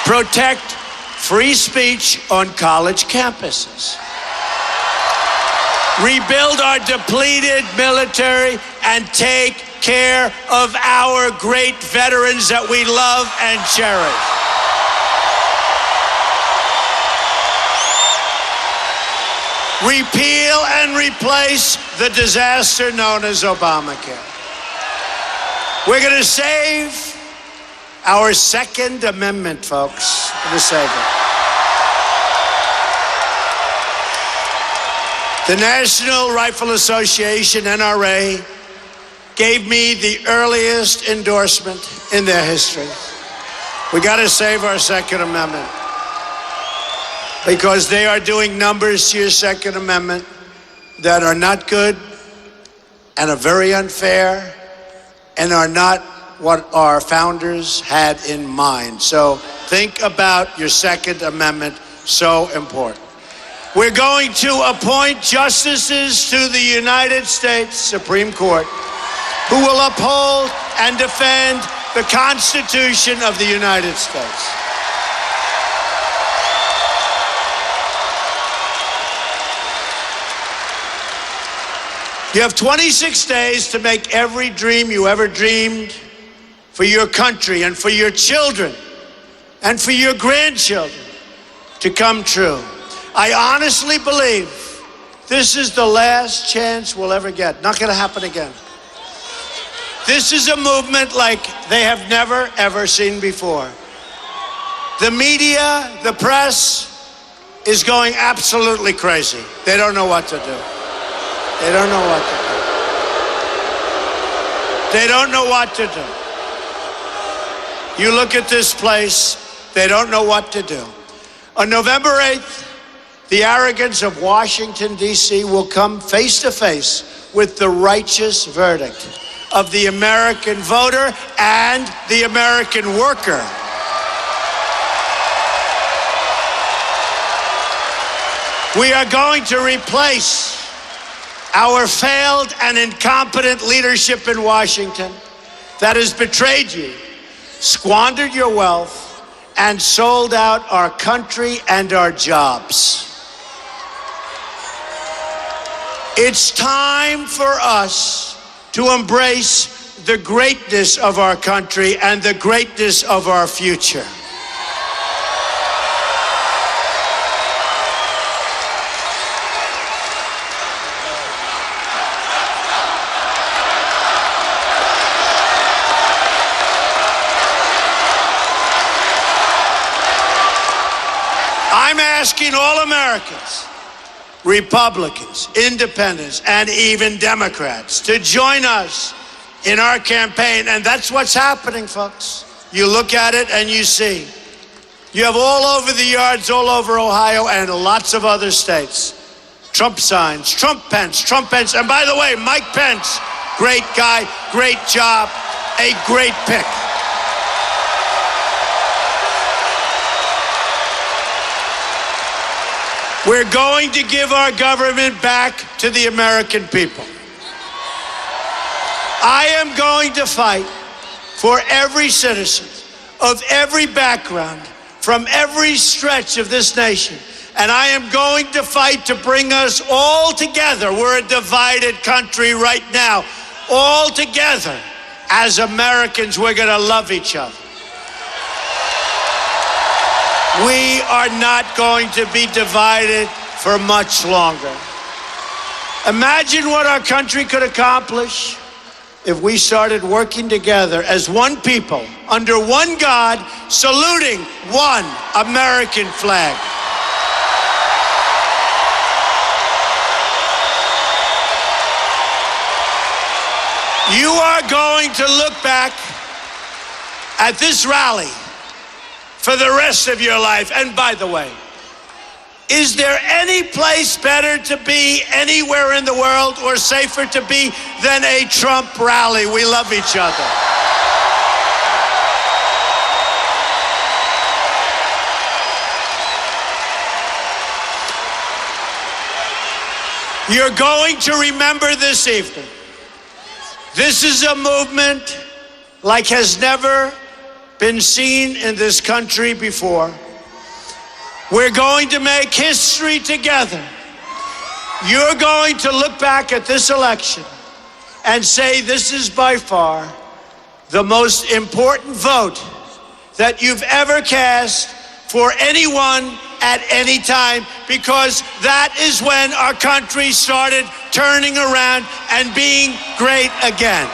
Protect free speech on college campuses. Rebuild our depleted military and take care of our great veterans that we love and cherish. Repeal and replace the disaster known as Obamacare. We're going to save our Second Amendment, folks. We're going to save it. The National Rifle Association, NRA, gave me the earliest endorsement in their history. We got to save our Second Amendment because they are doing numbers to your Second Amendment that are not good and are very unfair and are not what our founders had in mind. So think about your Second Amendment, so important. We're going to appoint justices to the United States Supreme Court who will uphold and defend the Constitution of the United States. You have 26 days to make every dream you ever dreamed for your country and for your children and for your grandchildren to come true. I honestly believe this is the last chance we'll ever get. Not going to happen again. This is a movement like they have never, ever seen before. The media, the press is going absolutely crazy. They don't know what to do. They don't know what to do. They don't know what to do. You look at this place, they don't know what to do. On November 8th, the arrogance of Washington, D.C. will come face to face with the righteous verdict of the American voter and the American worker. We are going to replace our failed and incompetent leadership in Washington that has betrayed you, squandered your wealth, and sold out our country and our jobs. It's time for us to embrace the greatness of our country and the greatness of our future. I'm asking all Americans, Republicans, Independents, and even Democrats to join us in our campaign. And that's what's happening, folks. You look at it and you see. You have all over the yards, all over Ohio and lots of other states. Trump signs, Trump Pence. And by the way, Mike Pence, great guy, great job, a great pick. We're going to give our government back to the American people. I am going to fight for every citizen of every background, from every stretch of this nation. And I am going to fight to bring us all together. We're a divided country right now. All together as Americans, we're going to love each other. We are not going to be divided for much longer. Imagine what our country could accomplish if we started working together as one people, under one God, saluting one American flag. You are going to look back at this rally for the rest of your life. And by the way, is there any place better to be anywhere in the world or safer to be than a Trump rally? We love each other. You're going to remember this evening. This is a movement like has never been seen in this country before. We're going to make history together. You're going to look back at this election and say this is by far the most important vote that you've ever cast for anyone at any time, because that is when our country started turning around and being great again.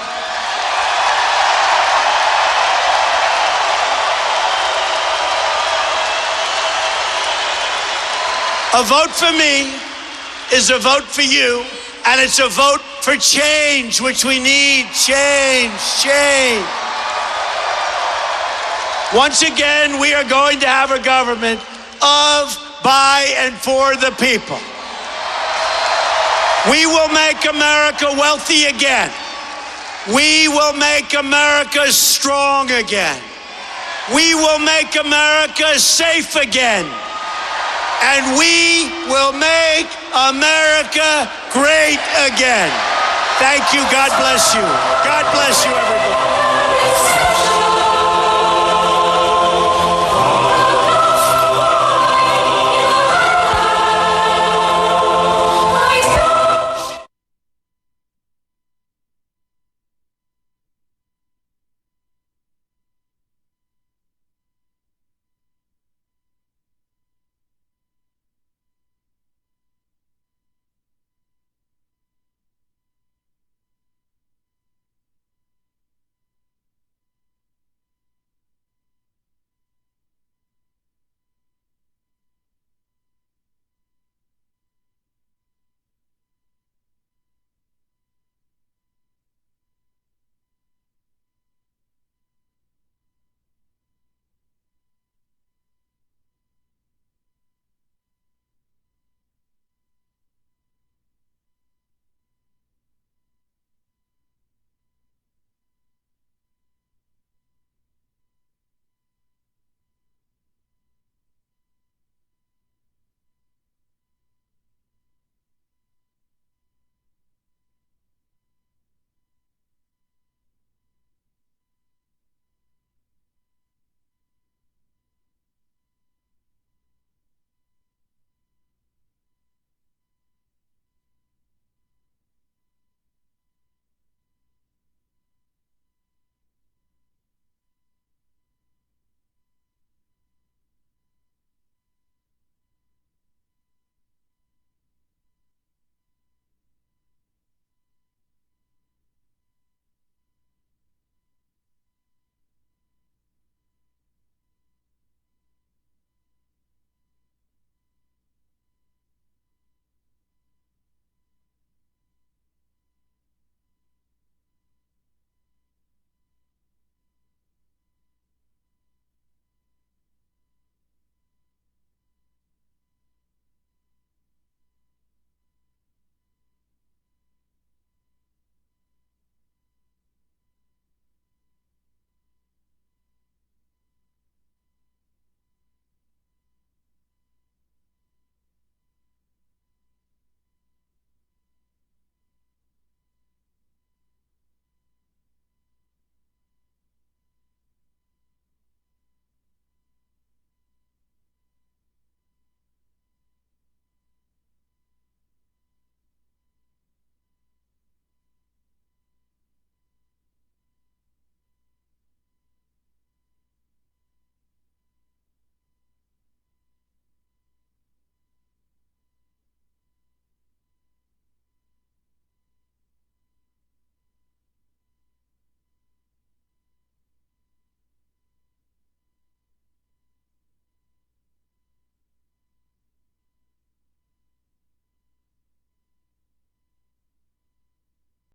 A vote for me is a vote for you, and it's a vote for change, which we need. Change. Once again, we are going to have a government of, by, and for the people. We will make America wealthy again. We will make America strong again. We will make America safe again. And we will make America great again. Thank you. God bless you. God bless you, everybody.